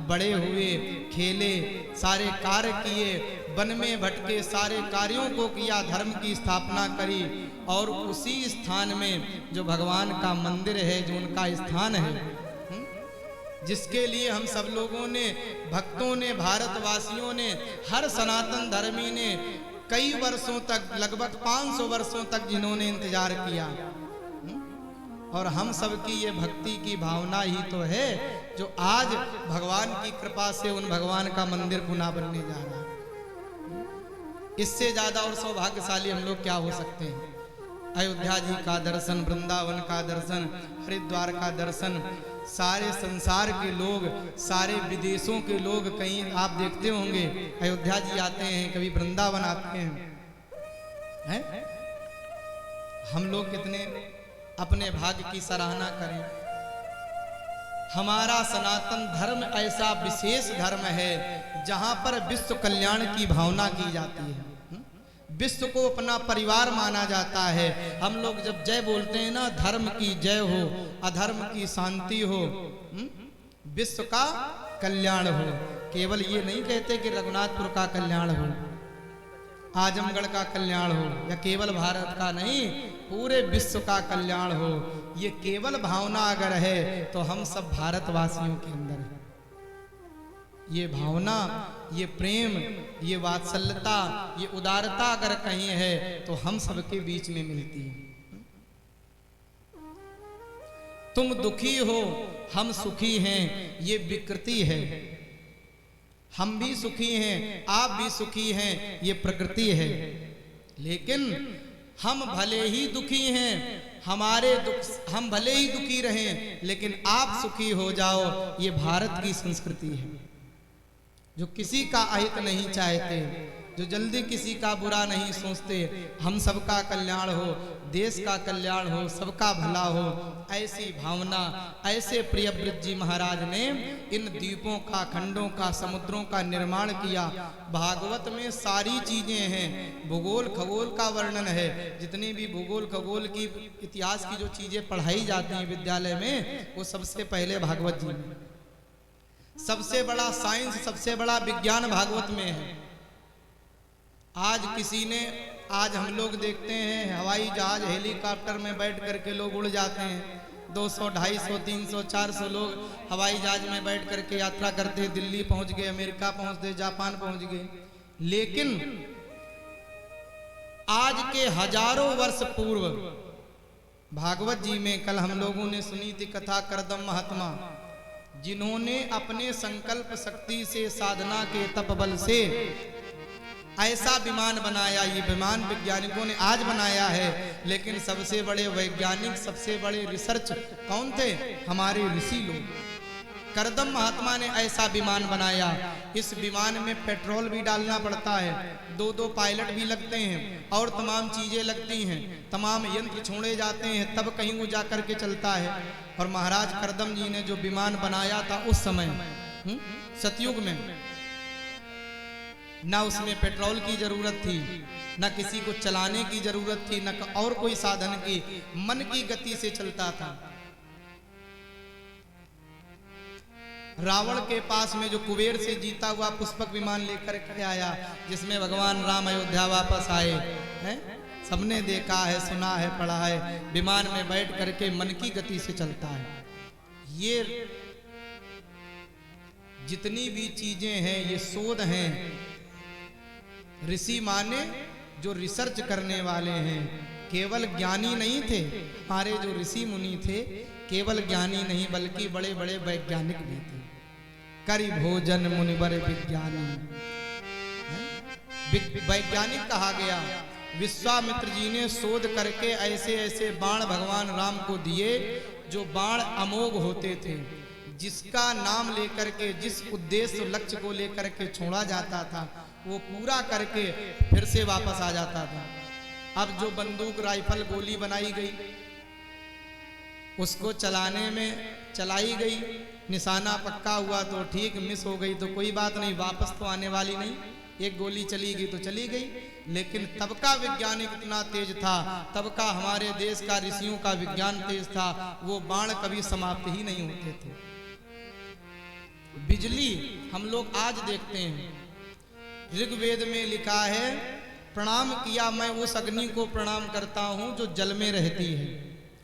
बड़े हुए, खेले, सारे कार्य किए, वन में भटके, सारे कार्यों को किया, धर्म की स्थापना करी, और उसी स्थान में जो भगवान का मंदिर है, जो उनका स्थान है, जिसके लिए हम सब लोगों ने, भक्तों ने, भारतवासियों ने, हर सनातन धर्मी ने कई वर्षों तक, लगभग 500 वर्षों तक जिन्होंने इंतजार किया, और हम सब की ये भक्ति की भावना ही तो है जो आज भगवान की कृपा से उन भगवान का मंदिर पुनः बनने जा रहा है। इससे ज्यादा और सौभाग्यशाली हम लोग क्या हो सकते हैं? अयोध्या जी का दर्शन, वृंदावन का दर्शन, हरिद्वार का दर्शन, सारे संसार के लोग, सारे विदेशों के लोग, कहीं आप देखते होंगे अयोध्या जी आते हैं, कभी वृंदावन आते हैं। हम लोग कितने अपने भाग्य की सराहना करें। हमारा सनातन धर्म ऐसा विशेष धर्म है जहां पर विश्व कल्याण की भावना की जाती है, विश्व को अपना परिवार माना जाता है। हम लोग जब जय बोलते हैं ना, धर्म की जय हो, अधर्म की शांति हो, विश्व का कल्याण हो। केवल ये नहीं कहते कि रघुनाथपुर का कल्याण हो, आजमगढ़ का कल्याण हो, या केवल भारत का नहीं, पूरे विश्व का कल्याण हो। ये केवल भावना अगर है तो हम सब भारतवासियों के अंदर है। ये भावना, ये प्रेम, ये वात्सल्यता, ये उदारता अगर कहीं है तो हम सबके बीच में मिलती है। तुम दुखी हो, हम सुखी हैं, ये विकृति है। हम भी सुखी हैं, आप भी सुखी हैं, ये प्रकृति है। लेकिन हम भले ही दुखी हैं, हमारे दुख, हम भले ही दुखी रहें, लेकिन आप सुखी हो जाओ, ये भारत की संस्कृति है। जो किसी का अहित नहीं चाहते, जो जल्दी किसी का बुरा नहीं सोचते, हम सबका कल्याण हो, देश का कल्याण हो, सबका भला हो, ऐसी भावना, ऐसे प्रियव्रत जी महाराज ने इन द्वीपों का, खंडों का, समुद्रों का निर्माण किया। भागवत में सारी चीजें हैं, भूगोल खगोल का वर्णन है। जितनी भी भूगोल खगोल की, इतिहास की जो चीजें पढ़ाई जाती हैं विद्यालय में, वो सबसे पहले भागवत जी में। सबसे बड़ा साइंस, सबसे बड़ा विज्ञान भागवत में है। आज किसी ने, आज हम लोग देखते हैं हवाई जहाज, हेलीकॉप्टर में बैठ करके लोग उड़ जाते हैं, 200, 250, 300, 400 लोग हवाई जहाज में बैठ करके यात्रा करते, दिल्ली पहुंच गए, अमेरिका पहुंच गए, जापान पहुंच गए। लेकिन आज के हजारों वर्ष पूर्व भागवत जी में कल हम लोगों ने सुनी थी कथा करदम महात्मा, जिन्होंने अपने संकल्प शक्ति से, साधना के तप बल से ऐसा विमान बनाया। ये विमान वैज्ञानिकों ने आज बनाया है, लेकिन सबसे बड़े वैज्ञानिक, सबसे बड़े रिसर्च कौन थे? हमारे ऋषि लोग। करदम महात्मा ने ऐसा विमान बनाया। इस विमान में पेट्रोल भी डालना पड़ता है, 2-2 पायलट भी लगते हैं और तमाम चीजें लगती हैं, तमाम यंत्र छोड़े जाते हैं, तब कहीं वो जा करके चलता है। और महाराज करदम जी ने जो विमान बनाया था उस समय सतयुग में, ना उसमें पेट्रोल की जरूरत थी, न किसी को चलाने की जरूरत थी, न और कोई साधन की, मन की गति से चलता था। रावण के पास में जो कुबेर से जीता हुआ पुष्पक विमान लेकर के आया, जिसमें भगवान राम अयोध्या वापस आए हैं, सबने देखा है, सुना है, पढ़ा है। विमान में बैठ करके मन की गति से चलता है। ये जितनी भी चीजें हैं ये शोध हैं। ऋषि माने जो रिसर्च करने वाले हैं, केवल ज्ञानी नहीं थे। हमारे जो ऋषि मुनि थे केवल ज्ञानी नहीं बल्कि बड़े बड़े वैज्ञानिक भी थे। करि भोजन मुनिवर विज्ञानी, वैज्ञानिक कहा गया। विश्वामित्र जी ने शोध करके ऐसे ऐसे बाण भगवान राम को दिए जो बाण अमोघ होते थे, जिसका नाम लेकर के, जिस उद्देश्य लक्ष्य को लेकर के छोड़ा जाता था वो पूरा करके फिर से वापस आ जाता था। अब जो बंदूक, राइफल, गोली बनाई गई, उसको चलाने में चलाई गई, निशाना पक्का हुआ तो ठीक, मिस हो गई तो कोई बात नहीं, वापस तो आने वाली नहीं। एक गोली चली गई तो चली गई। लेकिन तब का वैज्ञानिक इतना तेज था, तब का हमारे देश का ऋषियों का विज्ञान तेज था, वो बाण कभी समाप्त ही नहीं होते थे। बिजली हम लोग आज देखते हैं, ऋग्वेद में लिखा है, प्रणाम किया मैं उस अग्नि को प्रणाम करता हूं जो जल में रहती है।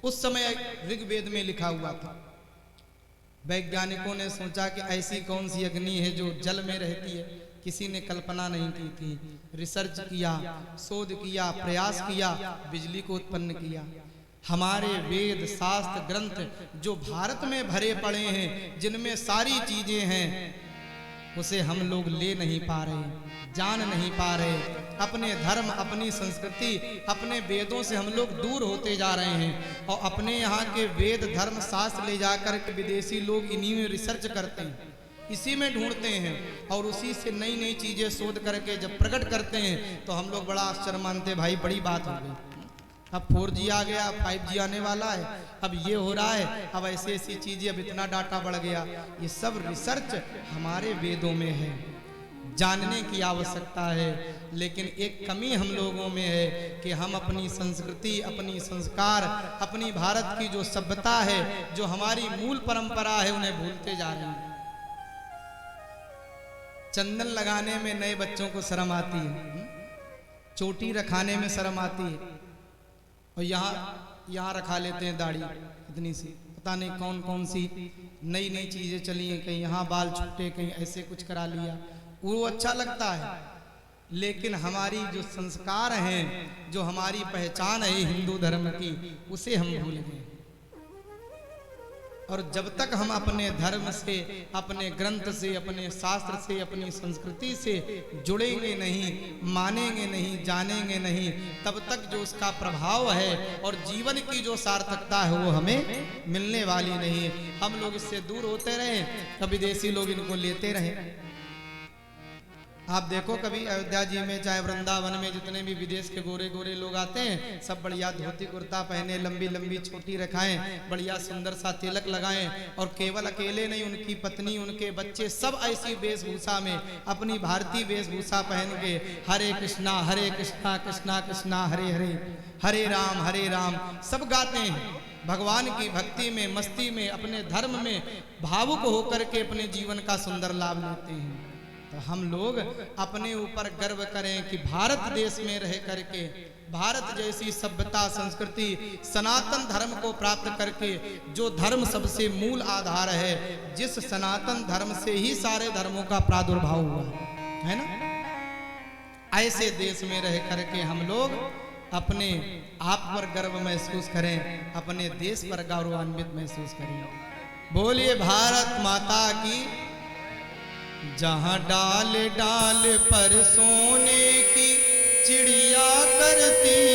उस समय ऋग्वेद में लिखा हुआ था। वैज्ञानिकों ने सोचा कि ऐसी कौन सी अग्नि है जो जल में रहती है, किसी ने कल्पना नहीं की थी। रिसर्च किया, शोध किया, प्रयास किया, बिजली को उत्पन्न किया। हमारे वेद, शास्त्र, ग्रंथ जो भारत में भरे पड़े हैं, जिनमें सारी चीजें हैं, उसे हम लोग ले नहीं पा रहे, जान नहीं पा रहे। अपने धर्म, अपनी संस्कृति, अपने वेदों से हम लोग दूर होते जा रहे हैं। और अपने यहाँ के वेद, धर्म, शास्त्र ले जाकर के विदेशी लोग इन्हीं में रिसर्च करते हैं, इसी में ढूंढते हैं और उसी से नई नई चीजें शोध करके जब प्रकट करते हैं तो हम लोग बड़ा आश्चर्य मानते, भाई बड़ी बात हो गई। अब 4G आ गया, 5G आने वाला है, अब ये हो रहा है, अब ऐसी ऐसी चीजें, अब इतना डाटा बढ़ गया। ये सब रिसर्च हमारे वेदों में है, जानने की आवश्यकता है। लेकिन एक कमी हम लोगों में है कि हम अपनी संस्कृति, अपनी संस्कार, अपनी भारत की जो सभ्यता है, जो हमारी मूल परंपरा है, उन्हें भूलते जा रहे हैं। चंदन लगाने में नए बच्चों को शर्म आती है, चोटी रखाने में शर्म आती है, और यहाँ रखा लेते हैं दाढ़ी इतनी सी, पता नहीं कौन कौन सी नई नई चीजें चली हैं, कहीं यहाँ बाल छुट्टे, कहीं ऐसे कुछ करा लिया, वो अच्छा लगता है। लेकिन हमारी जो संस्कार हैं, जो हमारी पहचान है हिंदू धर्म की, उसे हम भूल गए। और जब तक हम अपने धर्म से, अपने ग्रंथ से, अपने शास्त्र से, अपनी संस्कृति से जुड़ेंगे नहीं, मानेंगे नहीं, जानेंगे नहीं, तब तक जो उसका प्रभाव है और जीवन की जो सार्थकता है वो हमें मिलने वाली नहीं। हम लोग इससे दूर होते रहे, कभी विदेशी लोग इनको लेते रहे। आप देखो कभी अयोध्या जी में, चाहे वृंदावन में, जितने भी विदेश के गोरे गोरे लोग आते हैं, सब बढ़िया धोती कुर्ता पहने, लंबी लंबी छोटी रखाएं, बढ़िया सुंदर सा तिलक लगाएं, और केवल अकेले नहीं, उनकी पत्नी, उनके बच्चे सब ऐसी वेशभूषा में, अपनी भारतीय वेशभूषा पहन के हरे कृष्णा कृष्णा कृष्णा हरे हरे, हरे राम सब गाते हैं। भगवान की भक्ति में, मस्ती में, अपने धर्म में भावुक होकर के अपने जीवन का सुंदर लाभ लेते हैं। तो हम लोग अपने ऊपर गर्व करें कि भारत देश में रह करके, भारत जैसी सभ्यता, संस्कृति, सनातन धर्म को प्राप्त करके, जो धर्म सबसे मूल आधार है, जिस सनातन धर्म से ही सारे धर्मों का प्रादुर्भाव हुआ है ना। ऐसे देश में रह करके हम लोग अपने आप पर गर्व महसूस करें, अपने देश पर गौरवान्वित महसूस करें। बोलिए भारत माता की। जहां डाल डाल पर सोने की चिड़िया करती